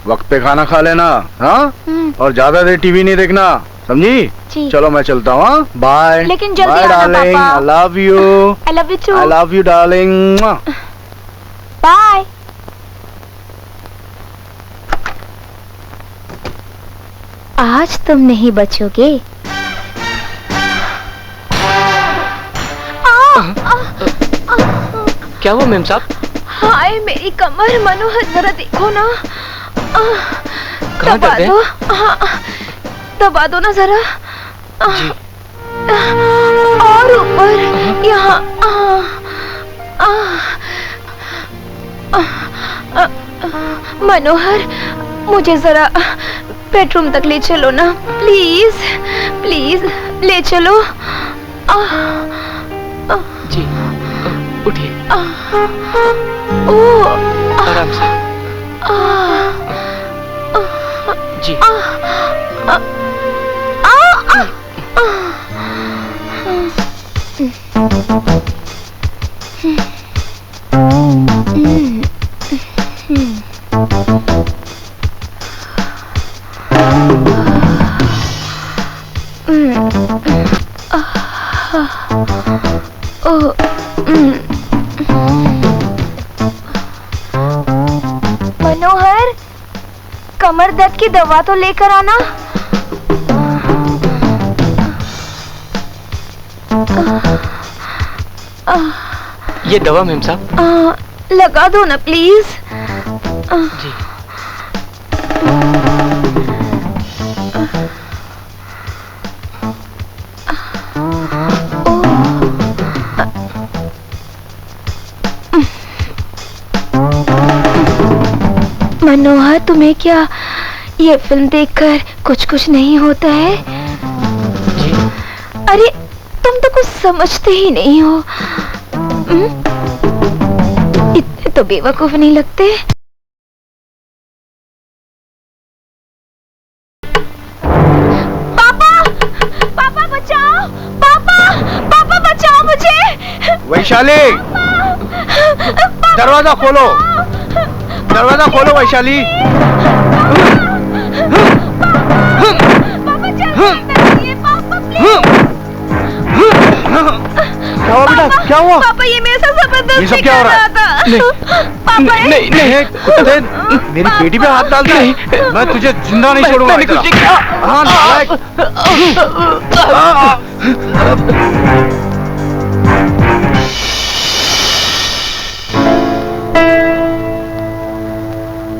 वक्त पे खाना खा लेना। हाँ, और ज्यादा देर टीवी नहीं देखना, समझी? चलो मैं चलता हूँ। बाय। लेकिन जल्दी बाय आना डार्लिंग, पापा। I love you. I love you too. I love you darling. Bye. आज तुम नहीं बचोगे। क्या हुआ मेम साहब? हाय मेरी कमर। मनोहर जरा देखो ना। कहाँ दर्द है? हाँ, दबा दो ना जरा। जी। और ऊपर यहाँ। मनोहर, मुझे जरा बेडरूम तक ले चलो ना, प्लीज प्लीज ले चलो। जी, उठिए। आराम से। जी। मनोहर, कमर दर्द की दवा तो लेकर आना। ये दवा मेम साहब? लगा दो ना प्लीज। जी। मनोहर, तुम्हें क्या ये फिल्म देखकर कुछ नहीं होता है? जी। अरे तुम तो कुछ समझते ही नहीं हो। इतने तो बेवकूफ नहीं लगते। पापा, पापा बचाओ। वैशाली, दरवाजा खोलो, दरवाजा खोलो वैशाली। क्या हुआ बेटा, क्या हुआ? पापा ये मेरे साथ ये सब जबरदस्ती क्या हो कर रहा रहा है? था। नहीं, पापा नहीं, नहीं, कुत्ते, मेरी बेटी पे हाथ डालता है। मैं तुझे जिंदा नहीं छोड़ूंगा। मैंने कुछ नहीं किया। हाँ, नालायक।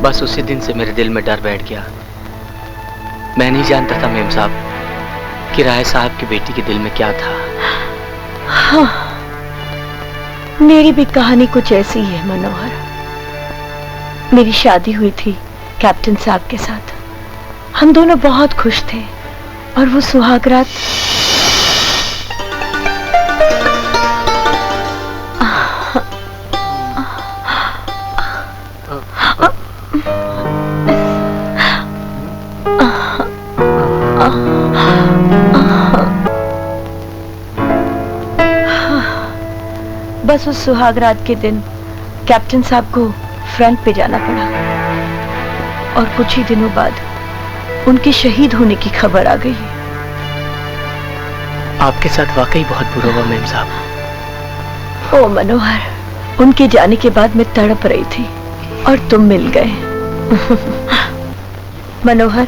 बस उसी दिन से मेरे दिल में डर बैठ गया। मैं नहीं जानता था मेम साहब कि राय साहब की बेटी के दिल में क्या था। हाँ, मेरी भी कहानी कुछ ऐसी ही है मनोहर। मेरी शादी हुई थी कैप्टन साहब के साथ। हम दोनों बहुत खुश थे और वो सुहाग रात बस उस सुहाग रात के दिन कैप्टन साहब को फ्रंट पे जाना पड़ा और कुछ ही दिनों बाद उनके शहीद होने की खबर आ गई। आपके साथ वाकई बहुत बुरा हुआ मेम साहब। ओ मनोहर, उनके जाने के बाद मैं तड़प रही थी और तुम मिल गए। मनोहर,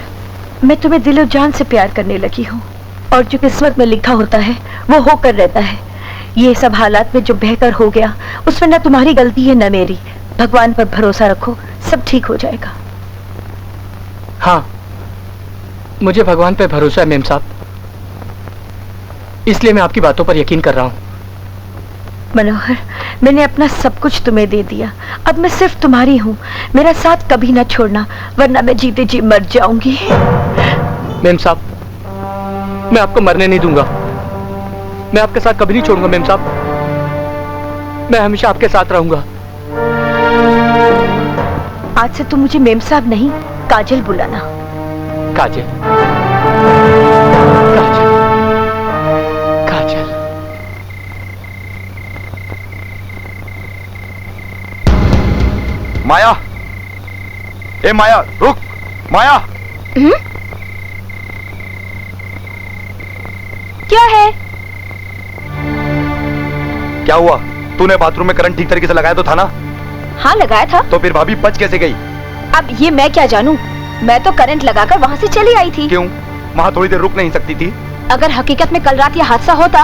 मैं तुम्हें दिलो जान से प्यार करने लगी हूँ और जो किस्मत में लिखा होता है वो होकर रहता है। ये सब हालात में जो बहकर हो गया उसमें न तुम्हारी गलती है न मेरी। भगवान पर भरोसा रखो, सब ठीक हो जाएगा। हाँ, मुझे भगवान पे भरोसा है मेम साहब, इसलिए मैं आपकी बातों पर यकीन कर रहा हूँ। मनोहर, मैंने अपना सब कुछ तुम्हें दे दिया, अब मैं सिर्फ तुम्हारी हूँ। मेरा साथ कभी ना छोड़ना, वरना मैं जीते जी मर जाऊंगी। मेम साहब, मैं आपको मरने नहीं दूंगा। मैं आपके साथ कभी नहीं छोड़ूंगा मेम साहब। मैं हमेशा आपके साथ रहूंगा। आज से तुम मुझे मेम साहब नहीं, काजल बुलाना। काजल, काजल, काजल। माया, ए माया, रुक। माया, क्या है? क्या हुआ? तूने बाथरूम में करंट ठीक तरीके से लगाया तो था ना? हाँ, लगाया था। तो फिर भाभी बच कैसे गई? अब ये मैं क्या जानूं? मैं तो करंट लगाकर वहाँ से चली आई थी। क्यों? वहाँ थोड़ी देर रुक नहीं सकती थी? अगर हकीकत में कल रात ये हादसा होता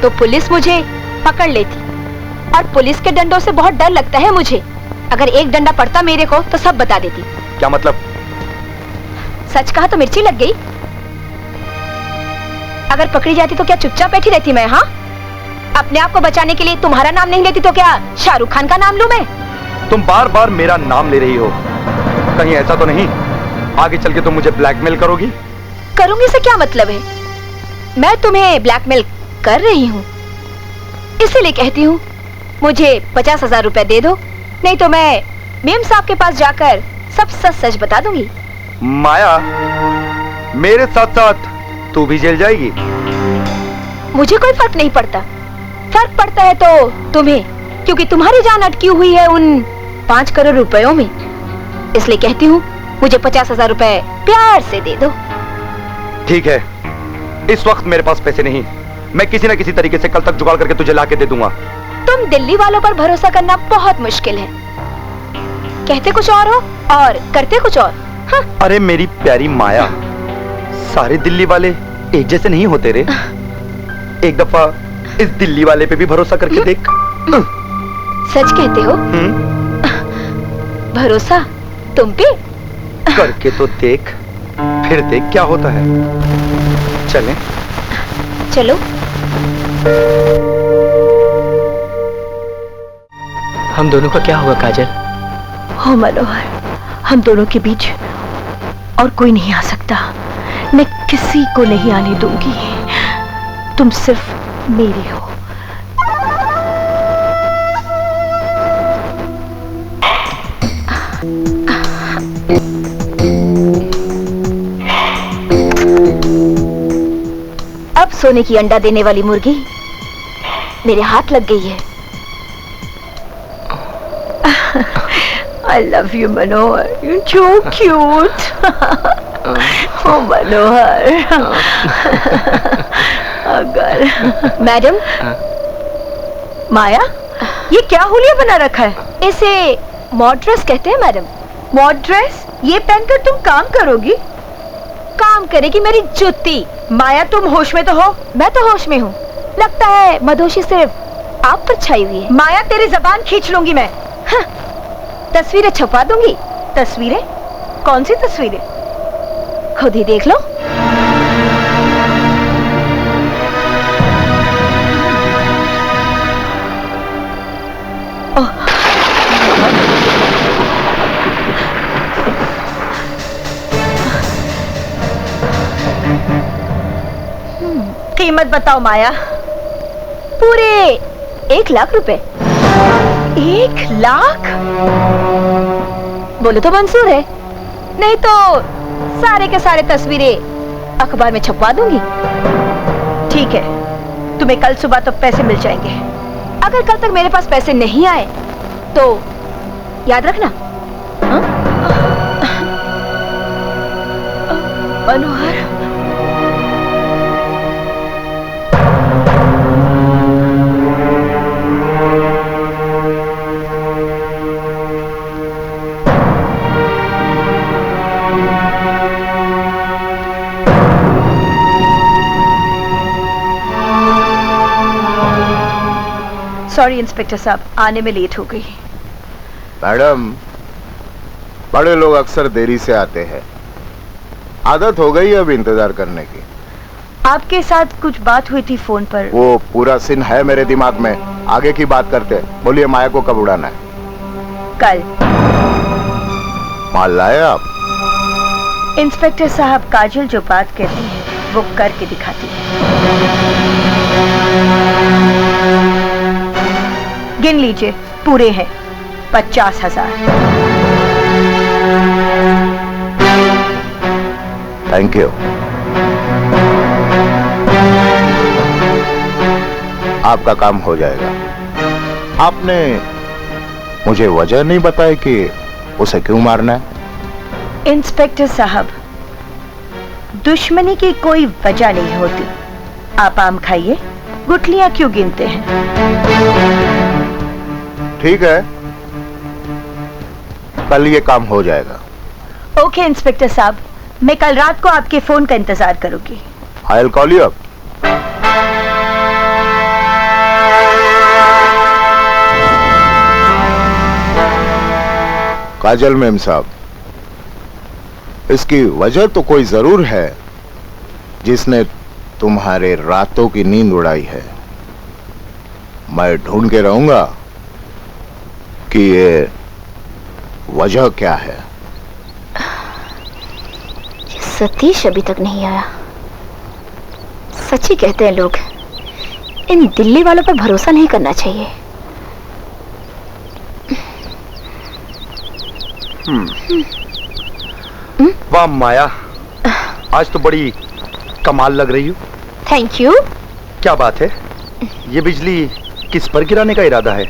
तो पुलिस मुझे पकड़ लेती और पुलिस के डंडों से बहुत डर लगता है मुझे। अगर एक डंडा पड़ता मेरे को तो सब बता देती। क्या मतलब? सच कहा तो मिर्ची लग गई। अगर पकड़ी जाती तो क्या चुपचाप बैठी रहती मैं? हाँ, अपने आप को बचाने के लिए तुम्हारा नाम नहीं लेती तो क्या शाहरुख खान का नाम लूं मैं? तुम बार बार मेरा नाम ले रही हो, कहीं ऐसा तो नहीं आगे चल के तुम मुझे ब्लैकमेल करोगी? करूंगी से क्या मतलब है? मैं तुम्हें ब्लैकमेल कर रही हूँ, इसीलिए कहती हूँ मुझे 50,000 रुपए दे दो, नहीं तो मैं मेम साहब के पास जाकर सब सच सच बता दूंगी। माया, मेरे साथ साथ तू भी जेल जाएगी। मुझे कोई फर्क नहीं पड़ता। फर्क पड़ता है तो तुम्हें, क्योंकि तुम्हारी जान अटकी हुई है उन 5 करोड़ रुपयों में। इसलिए कहती हूँ मुझे 50,000 रुपए प्यार से दे दो। ठीक है, इस वक्त मेरे पास पैसे नहीं, मैं किसी न किसी तरीके से कल तक जुगाड़ करके तुझे लाके दे दूंगा। तुम दिल्ली वालों पर भरोसा करना बहुत मुश्किल है। कहते कुछ और हो और करते कुछ और। हाँ। अरे मेरी प्यारी माया, सारे दिल्ली वाले एक जैसे नहीं होते रे। एक दफा इस दिल्ली वाले पे भी भरोसा करके देख। सच कहते हो? भरोसा तुम पे? करके तो देख, फिर देख क्या होता है। चलें? चलो। हम दोनों का क्या हुआ काजल? हो मनोहर, हम दोनों के बीच और कोई नहीं आ सकता। मैं किसी को नहीं आने दूंगी। तुम सिर्फ मेरी हो। अब सोने की अंडा देने वाली मुर्गी मेरे हाथ लग गई है। I love you, Manohar. You're so cute. Oh, Manohar. अगर मैडम, माया, ये क्या हुलिया बना रखा है? इसे मॉड ड्रेस कहते हैं मैडम। Mod dress? ये पहनकर तुम काम करोगी? काम करेगी मेरी जुत्ती। माया, तुम होश में तो हो? मैं तो होश में हूँ। लगता है मधोशी सिर्फ आप पर छाई हुई है। माया, तेरी जबान खींच लूंगी मैं। हाँ, तस्वीरें छपवा दूंगी। तस्वीरें? कौन सी तस्वीरें? खुद ही देख लो। कीमत बताओ माया। पूरे 1 लाख रुपए। 1 लाख? बोलो तो मंजूर है, नहीं तो सारे के सारे तस्वीरें अखबार में छपवा दूंगी। ठीक है, तुम्हें कल सुबह तो पैसे मिल जाएंगे। अगर कल तक मेरे पास पैसे नहीं आए तो याद रखना। हाँ? मनोहर, सॉरी इंस्पेक्टर साहब, आने में लेट हो गई। मैडम, बड़े लोग अक्सर देरी से आते हैं। आदत हो गई अब इंतजार करने की। आपके साथ कुछ बात हुई थी फोन पर। वो पूरा सीन है मेरे दिमाग में। आगे की बात करते। बोलिए, माया को कब उड़ाना है? कल। माल लाए आप? इंस्पेक्टर साहब, काजल जो बात कहती है वो करके दिखाती है। गिन लीजिए, पूरे हैं 50,000। Thank you. आपका काम हो जाएगा। आपने मुझे वजह नहीं बताई कि उसे क्यों मारना है। इंस्पेक्टर साहब, दुश्मनी की कोई वजह नहीं होती। आप आम खाइए, गुठलियां क्यों गिनते हैं? ठीक है, कल ये काम हो जाएगा। ओके इंस्पेक्टर साहब, मैं कल रात को आपके फोन का इंतजार करूंगी। I will call you up. Kajal ma'am साहब, इसकी वजह तो कोई जरूर है जिसने तुम्हारे रातों की नींद उड़ाई है। मैं ढूंढ के रहूंगा कि ये वजह क्या है। सतीश अभी तक नहीं आया। सच ही कहते हैं लोग, इन दिल्ली वालों पर भरोसा नहीं करना चाहिए। वाह माया, आज तो बड़ी कमाल लग रही हो। Thank you. क्या बात है, ये बिजली किस पर गिराने का इरादा है?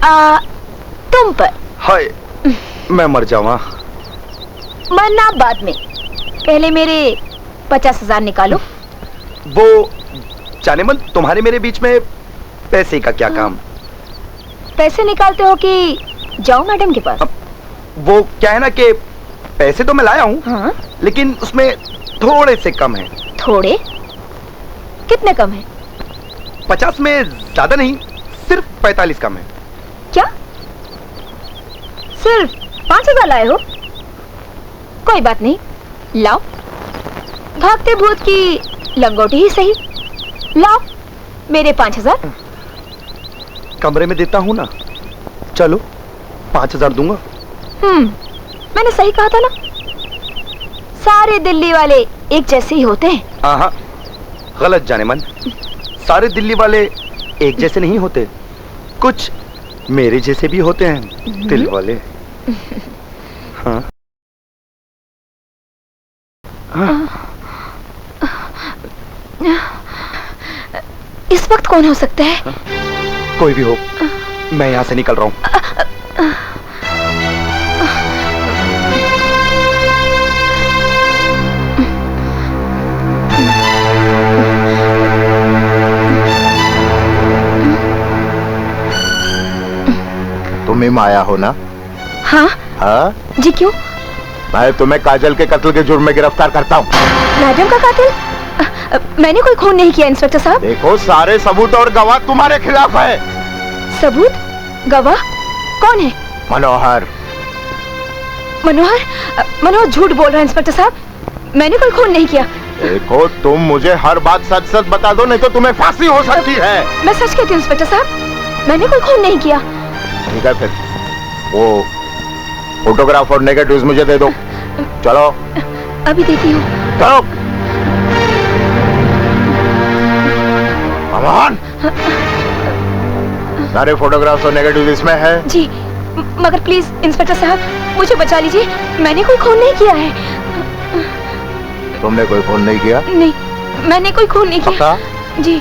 तुम पर। हाय, मैं मर जाऊं। मरना बाद में, पहले मेरे 50,000 निकालो। वो जाने मन, तुम्हारे मेरे बीच में पैसे का क्या काम? पैसे निकालते हो कि जाओ मैडम के पास? वो क्या है ना कि पैसे तो मैं लाया हूँ। हाँ? लेकिन उसमें थोड़े से कम है। थोड़े? कितने कम है? 50 में ज्यादा नहीं, सिर्फ 45 कम है। क्या? सिर्फ 5,000 लाए हो? कोई बात नहीं, लाओ। भागते भूत की लंगोटी ही सही। लाओ मेरे 5,000। कमरे में देता हूँ ना। चलो 5,000 दूंगा। मैंने सही कहा था ना, सारे दिल्ली वाले एक जैसे ही होते हैं। हाँ, गलत जाने मन, सारे दिल्ली वाले एक जैसे नहीं होते। कुछ मेरे जैसे भी होते हैं दिल वाले। हाँ। इस वक्त कौन हो सकता है? कोई भी हो, मैं यहाँ से निकल रहा हूँ। ही माया हो ना? हाँ हाँ? जी क्यों? मैं तुम्हें काजल के कत्ल के जुर्म में गिरफ्तार करता हूँ। मैडम का कातिल? मैंने कोई खून नहीं किया इंस्पेक्टर साहब। देखो सारे सबूत और गवाह तुम्हारे खिलाफ है। सबूत? गवाह? कौन है? मनोहर। मनोहर? मनोहर झूठ बोल रहा है इंस्पेक्टर साहब, मैंने कोई खून नहीं किया। देखो तुम मुझे हर बात सच सच बता दो, नहीं तो तुम्हें फांसी हो सकती है। मैं सच कहती हूँ इंस्पेक्टर साहब, मैंने कोई खून नहीं किया। ठीक है फिर वो फोटोग्राफ और नेगेटिव्स मुझे दे दो। चलो अभी देती हूँ। चलो अमान, सारे फोटोग्राफ्स और नेगेटिव्स इसमें है। जी मगर प्लीज इंस्पेक्टर साहब मुझे बचा लीजिए, मैंने कोई खून नहीं किया है। तुमने कोई खून नहीं किया? नहीं, मैंने कोई खून नहीं किया। पक्का? जी।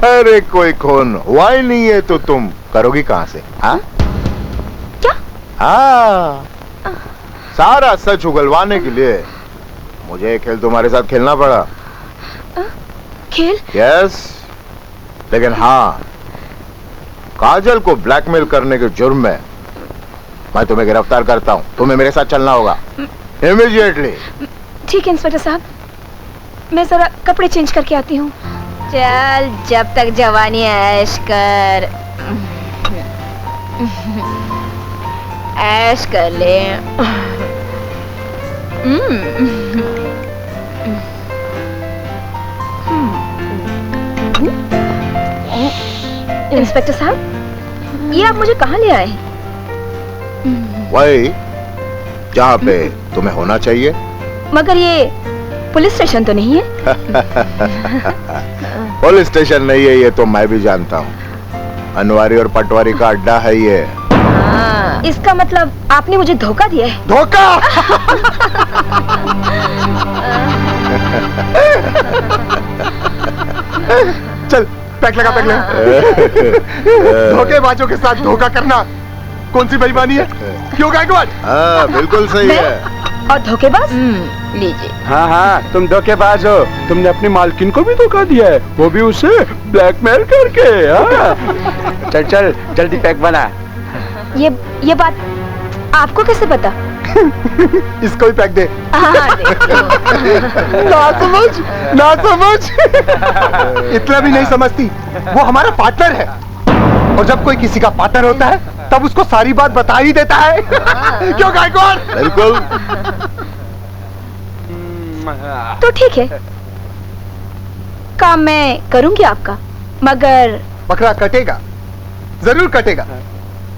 अरे कोई खून हुआ ही नहीं है तो तुम करोगी कहां से? हाँ? क्या? हाँ, सारा सच उगलवाने के लिए मुझे ये खेल तुम्हारे साथ खेलना पड़ा। खेल? यस, लेकिन हाँ, काजल को ब्लैकमेल करने के जुर्म में मैं तुम्हें गिरफ्तार करता हूँ। तुम्हें मेरे साथ चलना होगा इमीडिएटली। ठीक है इंस्पेक्टर साहब, मैं जरा कपड़े चेंज करके आती हूँ। चल जब तक जवानी ऐश कर, ऐश कर ले। इंस्पेक्टर साहब, ये आप मुझे कहाँ ले आए? वही जहाँ पे तुम्हें होना चाहिए। मगर ये पुलिस स्टेशन तो नहीं है। पुलिस स्टेशन नहीं है ये तो मैं भी जानता हूँ, अनवारी और पटवारी का अड्डा है ये। इसका मतलब आपने मुझे धोखा दिया है। धोखा? चल पैक लगा, पैक लगा। धोखेबाजों के साथ धोखा करना कौन सी बेईमानी है? क्यों गायकवाड़? हाँ बिल्कुल सही है। और धोखेबाज? लीजिए। हाँ हाँ, तुम धोखेबाज हो। तुमने अपनी मालकिन को भी धोखा दिया है, वो भी उसे ब्लैकमेल करके। हाँ? चल चल जल्दी पैक बना। ये बात आपको कैसे पता? इसको भी पैक दे। ना समझ, ना समझ। इतना भी नहीं समझती, वो हमारा पार्टनर है और जब कोई किसी का पार्टनर होता है तब उसको सारी बात बता ही देता है। क्यों गायकवाड़? बिल्कुल। तो ठीक है, काम मैं करूंगी आपका, मगर बकरा कटेगा, जरूर कटेगा,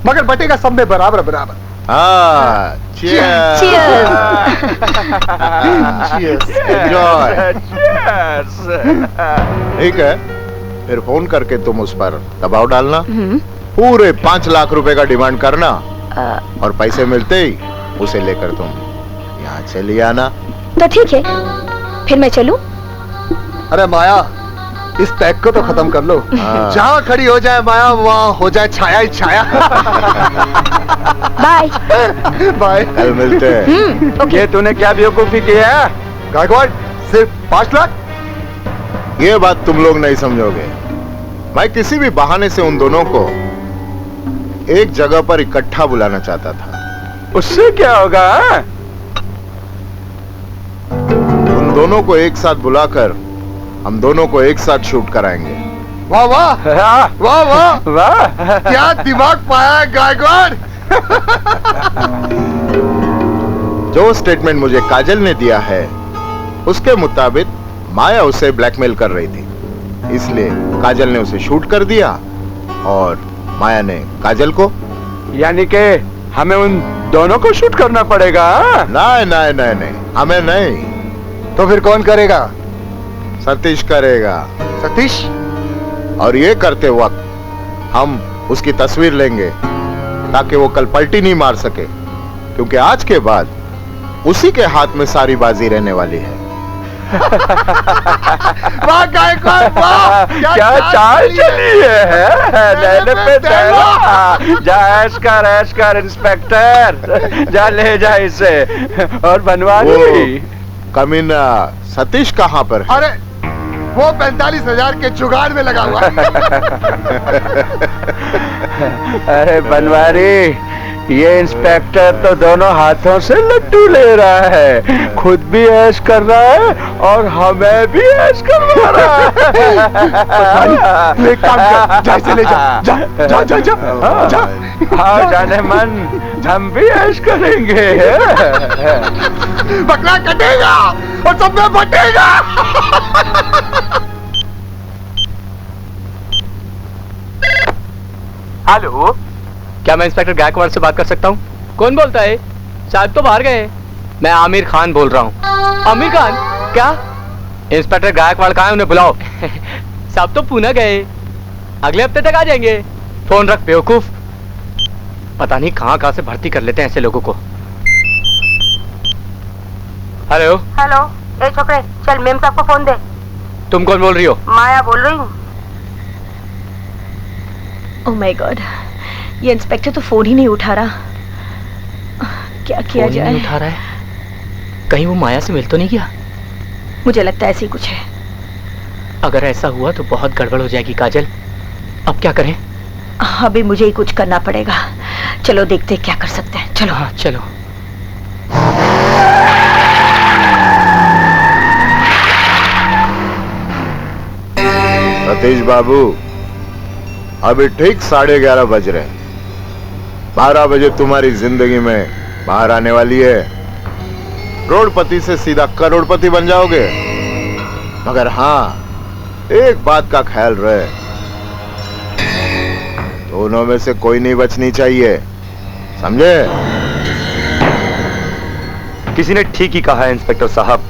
मगर बटेगा सब में बराबर बराबर। हाँ, cheers. Enjoy. ठीक है, फिर फोन करके तुम उस पर दबाव डालना, पूरे 5 लाख रुपए का डिमांड करना और पैसे मिलते ही उसे लेकर तुम यहाँ चली आना। तो ठीक है, फिर मैं चलूं? अरे माया, इस पैक को तो खत्म कर लो। जहाँ खड़ी हो जाए माया वहाँ हो जाए छाया ही छाया। Bye bye. कल मिलते हैं। ये तूने क्या बेवकूफी की है? गायकवाड़, सिर्फ 5 लाख? ये बात तुम लोग नहीं समझोगे। मैं किसी भी बहाने से उन दोनों को एक जगह पर इकट्ठा बुलाना चाहता था। उससे क्या होगा? उन दोनों को एक साथ बुलाकर हम दोनों को एक साथ शूट कराएंगे। वाह वाह वाह वाह वाह, क्या दिमाग पाया है गायकवाड़। जो स्टेटमेंट मुझे काजल ने दिया है उसके मुताबिक माया उसे ब्लैकमेल कर रही थी, इसलिए काजल ने उसे शूट कर दिया और माया ने काजल को। यानी कि हमें उन दोनों को शूट करना पड़ेगा? नहीं नहीं नहीं नहीं, हमें नहीं। तो फिर कौन करेगा? सतीश करेगा। सतीश? और ये करते वक्त हम उसकी तस्वीर लेंगे ताकि वो कल पलटी नहीं मार सके, क्योंकि आज के बाद उसी के हाथ में सारी बाजी रहने वाली है। वाह गायकवाड़ वाह, क्या चाल चली है। नैने पे चला। जा ऐश कर इंस्पेक्टर, जा ले जा इसे। और बनवानी? कमीना सतीश कहाँ पर है? अरे वो 45,000 के जुगाड़ में लगा हुआ है। अरे बनवारी, ये इंस्पेक्टर तो दोनों हाथों से लड्डू ले रहा है, खुद भी ऐश कर रहा है और हमें भी ऐश करवा रहा है। एक काम कर, जा इसे ले जा, जा जा जा जा, जा। हाँ जाने मन, हम भी ऐश करेंगे। बकरा कटेगा और सब में बटेगा। हेलो, क्या मैं इंस्पेक्टर गायकवाड़ से बात कर सकता हूँ? कौन बोलता है? साहब तो बाहर गए। मैं आमिर खान बोल रहा हूँ। आमिर खान? क्या? इंस्पेक्टर गायकवाड़ कहाँ है? उन्हें बुलाओ। साहब तो पुणे गए, अगले हफ्ते तक आ जाएंगे। फोन रख बेवकूफ, पता नहीं कहाँ कहाँ से भर्ती कर लेते हैं ऐसे लोगों को। हेलो हेलो, ए छोकरे, चल मेम साहब को फोन दे। तुम कौन बोल रही हो? माया बोल रही हूँ। ओह माय गॉड, ये इंस्पेक्टर तो फोन ही नहीं उठा रहा। क्या किया जाए? नहीं उठा रहा है, कहीं वो माया से मिल तो नहीं गया? मुझे लगता है ऐसे ही कुछ है। अगर ऐसा हुआ तो बहुत गड़बड़ हो जाएगी काजल। अब क्या करें? अभी मुझे ही कुछ करना पड़ेगा। चलो देखते हैं क्या कर सकते हैं। चलो। हाँ चलो। सतीश बाबू, अभी ठीक 11:30 बज रहे हैं। 12 बजे तुम्हारी जिंदगी में बाहर आने वाली है। करोड़पति से सीधा करोड़पति बन जाओगे। मगर हाँ, एक बात का ख्याल रहे, दोनों में से कोई नहीं बचनी चाहिए, समझे? किसी ने ठीक ही कहा है इंस्पेक्टर साहब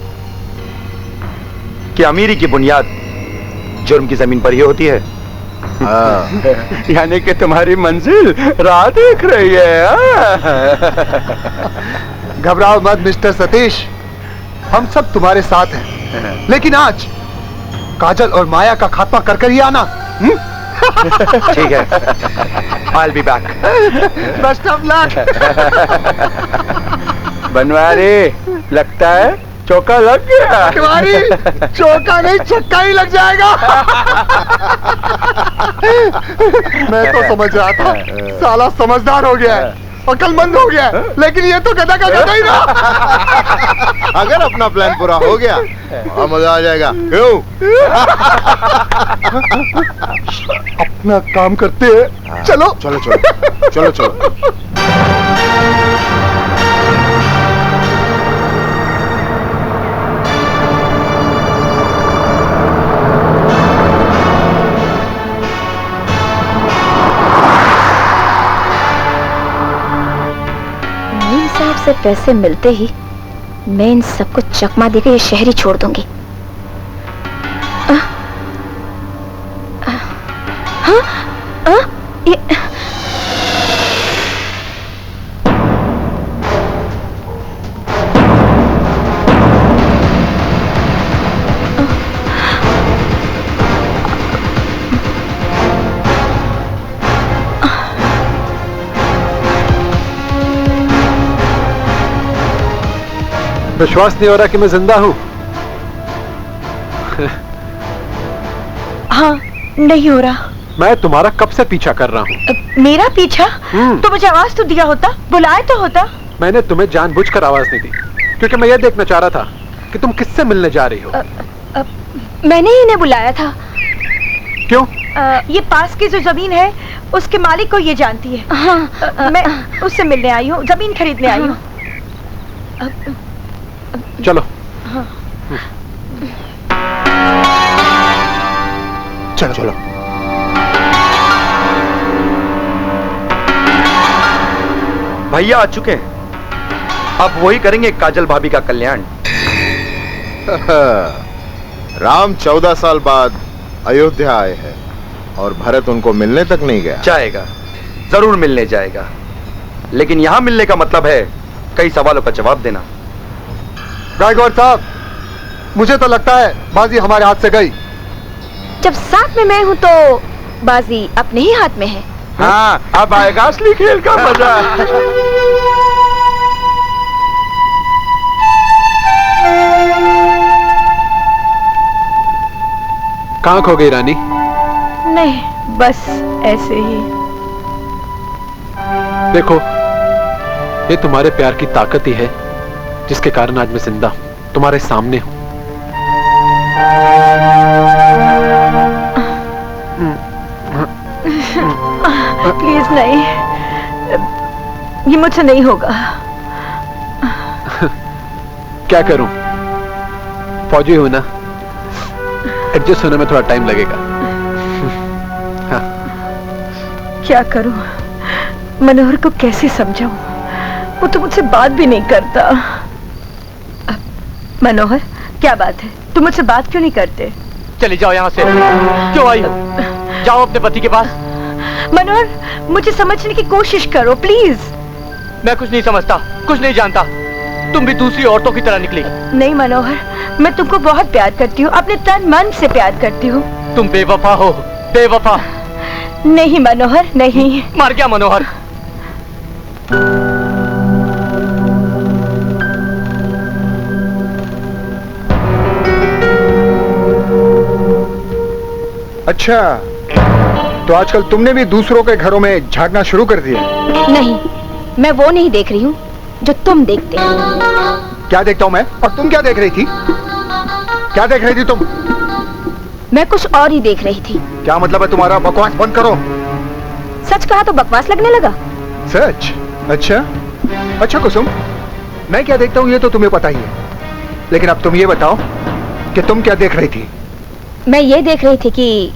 कि अमीरी की बुनियाद जुर्म की जमीन पर ही होती है। यानी कि तुम्हारी मंजिल राह देख रही है। घबराओ मत मिस्टर सतीश, हम सब तुम्हारे साथ हैं। लेकिन आज काजल और माया का खात्मा कर कर ही आना। ठीक है, I'll be back. Best of luck. Banwari, लगता है चौका लग गया। बनवारी, चौका नहीं छक्का ही लग जाएगा। मैं तो समझ रहा था साला समझदार हो गया है, अक्लमंद हो गया है, लेकिन ये तो गधा का गधा ही रहा। अगर अपना प्लान पूरा हो गया और मजा आ जाएगा। क्यों? अपना काम करते हैं। चलो चलो चलो चलो चलो। साहब से पैसे मिलते ही मैं इन सबको चकमा देकर ये शहर ही छोड़ दूंगी। ये विश्वास नहीं हो रहा कि मैं जिंदा हूं। हाँ, नहीं हो रहा। मैं तुम्हारा कब से पीछा कर रहा हूं। मेरा पीछा? तो मुझे आवाज तो दिया होता, बुलाए तो होता। मैंने तुम्हें जानबूझकर आवाज नहीं दी, क्योंकि मैं यह देखना चाह रहा था कि तुम किससे मिलने जा रही हो। मैंने ही इन्हें बुलाया था। क्यों? ये पास की जो जमीन है उसके मालिक को ये जानती है। हाँ, मैं उससे मिलने आई हूँ, जमीन खरीदने आई हूँ। चलो। हाँ। चलो चलो। भैया आ चुके हैं, अब वही करेंगे काजल भाभी का कल्याण। राम 14 साल बाद अयोध्या आए हैं और भरत उनको मिलने तक नहीं गया। जाएगा, जरूर मिलने जाएगा, लेकिन यहां मिलने का मतलब है कई सवालों का जवाब देना। गायकवाड़ साहब, मुझे तो लगता है बाजी हमारे हाथ से गई। जब साथ में मैं हूं तो बाजी अपने ही हाथ में है। हाँ, अब आएगा असली खेल का मजा। कहाँ खो गई रानी? नहीं, बस ऐसे ही। देखो, ये तुम्हारे प्यार की ताकत ही है जिसके कारण आज मैं जिंदा हूं, तुम्हारे सामने हूं। प्लीज नहीं, ये मुझसे नहीं होगा। क्या करूं? फौजी हूं ना, एडजस्ट होने में थोड़ा टाइम लगेगा। हाँ। क्या करूं? मनोहर को कैसे समझाऊं? वो तो मुझसे बात भी नहीं करता। मनोहर, क्या बात है? तुम मुझसे बात क्यों नहीं करते? चली जाओ यहाँ से। क्यों आई हो? जाओ अपने पति के पास। मनोहर, मुझे समझने की कोशिश करो प्लीज। मैं कुछ नहीं समझता, कुछ नहीं जानता। तुम भी दूसरी औरतों की तरह निकली। नहीं मनोहर, मैं तुमको बहुत प्यार करती हूँ, अपने तन मन से प्यार करती हूँ। तुम बेवफा हो, बेवफा। नहीं मनोहर, नहीं। मर गया मनोहर। अच्छा, तो आजकल तुमने भी दूसरों के घरों में झांकना शुरू कर दिया? नहीं, मैं वो नहीं देख रही हूँ जो तुम देखते हो। क्या देखता हूँ मैं? और तुम क्या देख रही थी? क्या देख रही थी तुम? मैं कुछ और ही देख रही थी। क्या मतलब है तुम्हारा? बकवास बंद करो। सच कहा तो बकवास लगने लगा। सच? अच्छा अच्छा कुसुम, मैं क्या देखता हूँ ये तो तुम्हें पता ही है, लेकिन अब तुम ये बताओ कि तुम क्या देख रही थी? मैं ये देख रही थी कि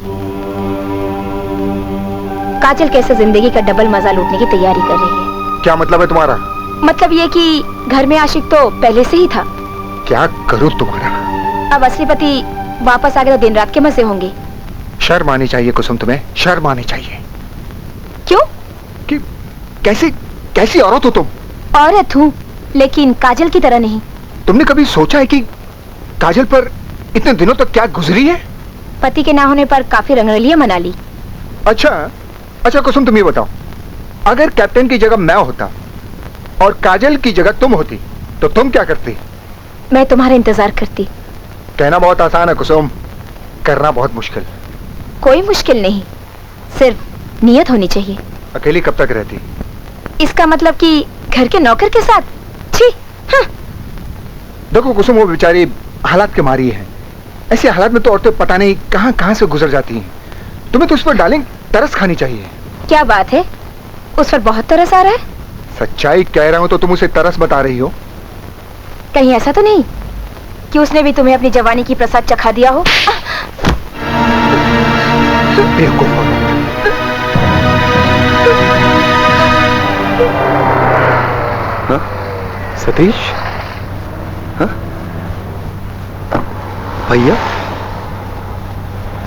काजल कैसे जिंदगी का डबल मजा लूटने की तैयारी कर रही है। क्या मतलब है तुम्हारा? मतलब ये कि घर में आशिक तो पहले से ही था। क्या करूं तुम्हारा? अब असली पति वापस आ गए तो दिन रात के मजे होंगे। शर्म आनी चाहिए कुसुम, तुम्हें शर्म आनी चाहिए। क्यों? कि कैसी औरत हो तुम? औरत हूँ, लेकिन काजल की तरह नहीं। तुमने कभी सोचा है कि काजल पर इतने दिनों तक क्या गुजरी है? पति के ना होने पर काफी रंगरलियां मना ली। अच्छा कुसुम, तुम ये बताओ, अगर कैप्टन की जगह मैं होता और काजल की जगह तुम होती तो तुम क्या करती? मैं तुम्हारा इंतजार करती। कहना बहुत आसान है कुसुम, करना बहुत मुश्किल। कोई मुश्किल नहीं, सिर्फ नियत होनी चाहिए। अकेली कब तक रहती? इसका मतलब कि घर के नौकर के साथ? छी, हाँ। देखो कुसुम, वो बेचारी हालात के मारी है। ऐसे हालात में तो औरतें पता नहीं कहां से गुजर जाती हैं। तुम्हें तो उस पर डार्लिंग तरस खानी चाहिए। क्या बात है, उस पर बहुत तरस आ रहा है? सच्चाई कह रहा हूं तो तुम उसे तरस बता रही हो। कहीं ऐसा तो नहीं कि उसने भी तुम्हें अपनी जवानी की प्रसाद चखा दिया हो? सतीश? भैया?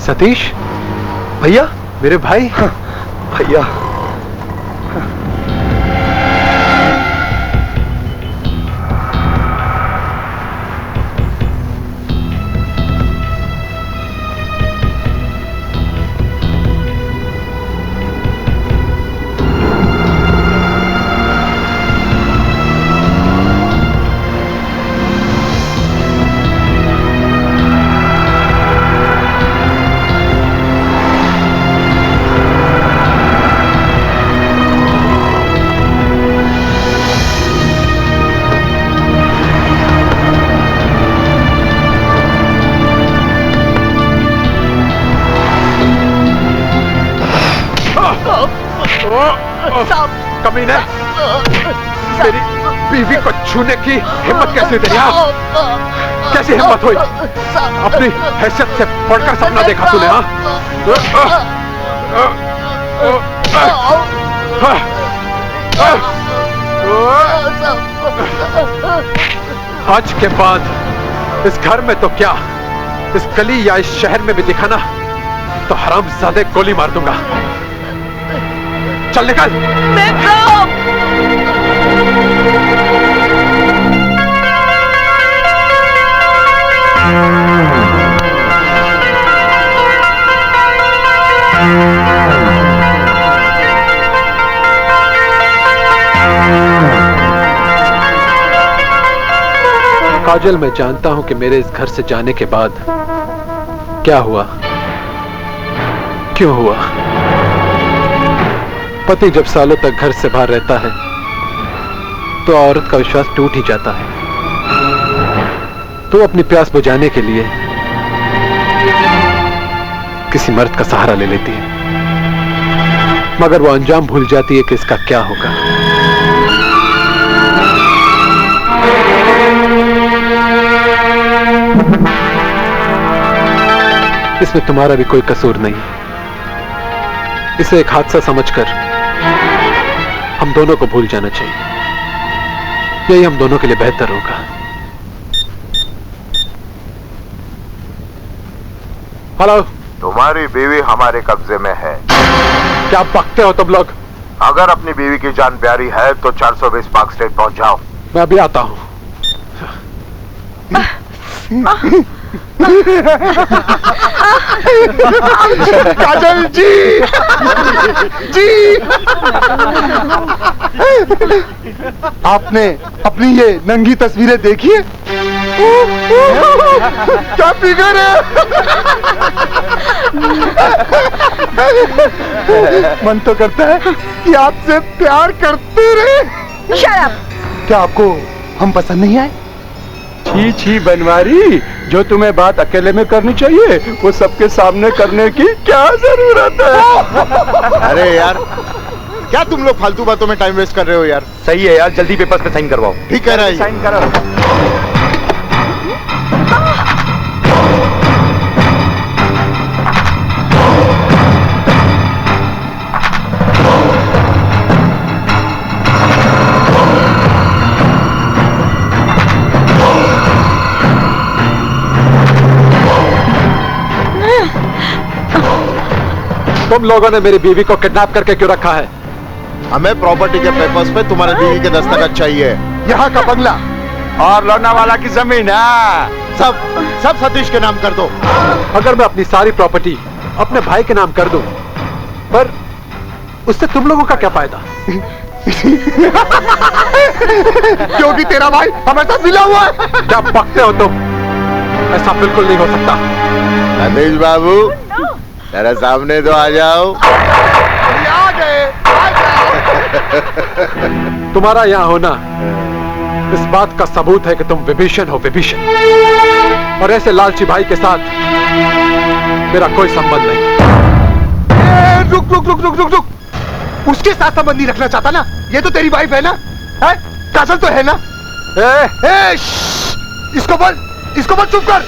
सतीश? भैया? मेरे भाई? भैया। कमीने, मेरी बीवी को छूने की हिम्मत कैसे तेरी? कैसी हिम्मत हुई? अपनी हैसियत से बढ़कर सपना देखा तूने? आज के बाद इस घर में तो क्या, इस गली या इस शहर में भी दिखाना तो हरामजादे गोली मार दूंगा। चल निकल। काजल, मैं जानता हूं कि मेरे इस घर से जाने के बाद क्या हुआ, क्यों हुआ? पति जब सालों तक घर से बाहर रहता है तो औरत का विश्वास टूट ही जाता है। तो अपनी प्यास बुझाने के लिए किसी मर्द का सहारा ले लेती है, मगर वो अंजाम भूल जाती है कि इसका क्या होगा। इसमें तुम्हारा भी कोई कसूर नहीं। इसे एक हादसा समझकर हम दोनों को भूल जाना चाहिए। यही हम दोनों के लिए बेहतर होगा। हेलो। तुम्हारी बीवी हमारे कब्जे में है। क्या बकते हो तुम लोग? अगर अपनी बीवी की जान प्यारी है तो 420 पार्क स्ट्रीट पहुंच जाओ। मैं अभी आता हूं। काजल जी, जी, आपने अपनी ये नंगी तस्वीरें देखी है? क्या फिगर है? मन तो करता है कि आपसे प्यार करते रहे। Shut up! क्या आपको हम पसंद नहीं आए? छी छी बनवारी, जो तुम्हें बात अकेले में करनी चाहिए वो सबके सामने करने की क्या जरूरत है? अरे यार, क्या तुम लोग फालतू बातों में टाइम वेस्ट कर रहे हो यार? सही है यार, जल्दी पेपर्स पे साइन करवाओ। ठीक है राई, साइन करो। तुम लोगों ने मेरी बीवी को किडनैप करके क्यों रखा है? हमें प्रॉपर्टी के पेपर्स पे तुम्हारे बीवी के दस्तखत चाहिए। यहाँ का बंगला और लोनावाला की जमीन सब सतीश के नाम कर दो। अगर मैं अपनी सारी प्रॉपर्टी अपने भाई के नाम कर दूं, पर उससे तुम लोगों का क्या फायदा? क्योंकि तेरा भाई हमारे साथ मिला हुआ है। क्या बकते हो तुम? ऐसा बिल्कुल नहीं हो सकता। सतीश बाबू, तेरे सामने तो आ जाओ। आ गए। तुम्हारा यहाँ होना इस बात का सबूत है कि तुम विभीषण हो, विभीषण। और ऐसे लालची भाई के साथ मेरा कोई संबंध नहीं। रुक रुक रुक रुक रुक रुक, उसके साथ संबंध नहीं रखना चाहता ना? ये तो तेरी वाइफ है ना? है? काजल तो है ना? इसको बोल चुप कर।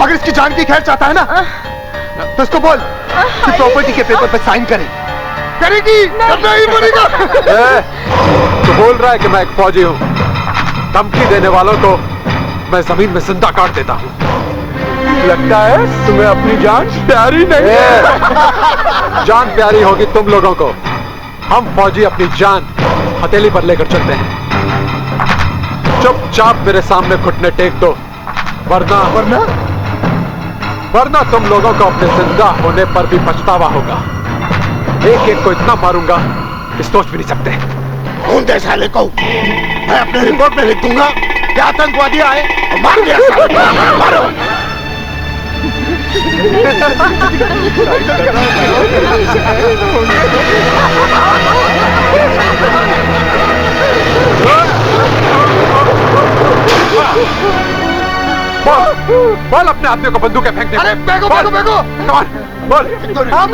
अगर इसकी जान की खैर चाहता है ना तो इसको बोल कि प्रॉपर्टी के पेपर पे साइन करेगी, नहीं बोलेगा। तो बोल रहा है कि मैं एक फौजी हूँ। धमकी देने वालों को मैं जमीन में जिंदा काट देता हूँ। लगता है तुम्हें अपनी जान प्यारी नहीं है। जान प्यारी होगी तुम लोगों को। हम फौजी अपनी जान हथेली पर लेकर चलते हैं। चुपचाप मेरे सामने घुटने टेक दो, वरना तुम लोगों को अपने जिंदा होने पर भी पछतावा होगा। एक एक को इतना मारूंगा कि सोच भी नहीं सकते। कौन दे साले को? मैं अपने रिपोर्ट में लिख दूंगा कि आतंकवादी आए और मार दिया साले। मारो। बोल अपने आदमी को बंदूकें फेंकने। अरे फेंको। बोल। हाँ,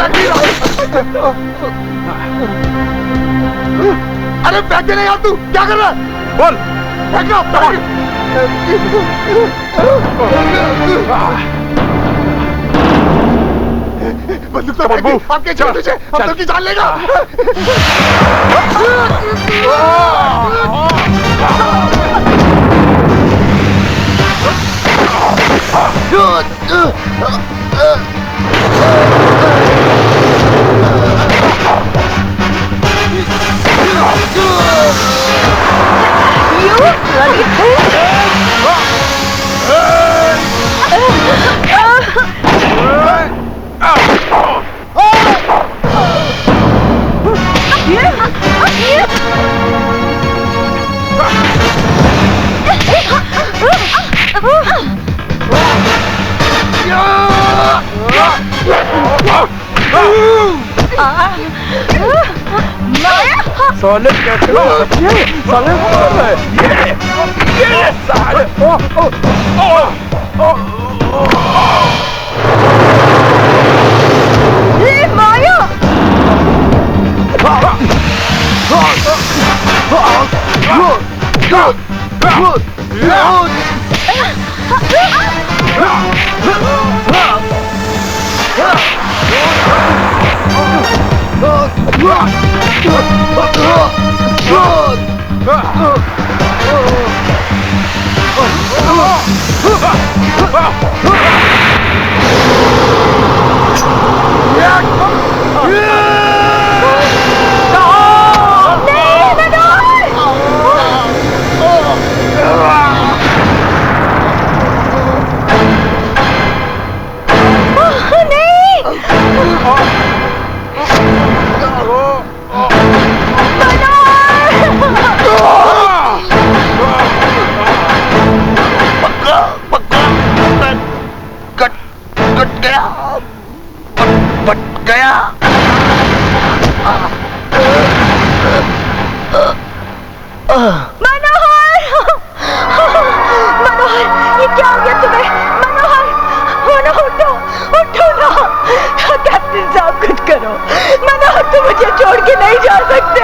अरे फेंक नहीं यार, तू क्या कर रहा है? बोल। फेंकना। बंदूक तो आपके पीछे, हम तो की जान लेगा। साले कैसे साले ये साले ये माया मनोहर, तुम मुझे छोड़ के नहीं जा सकते।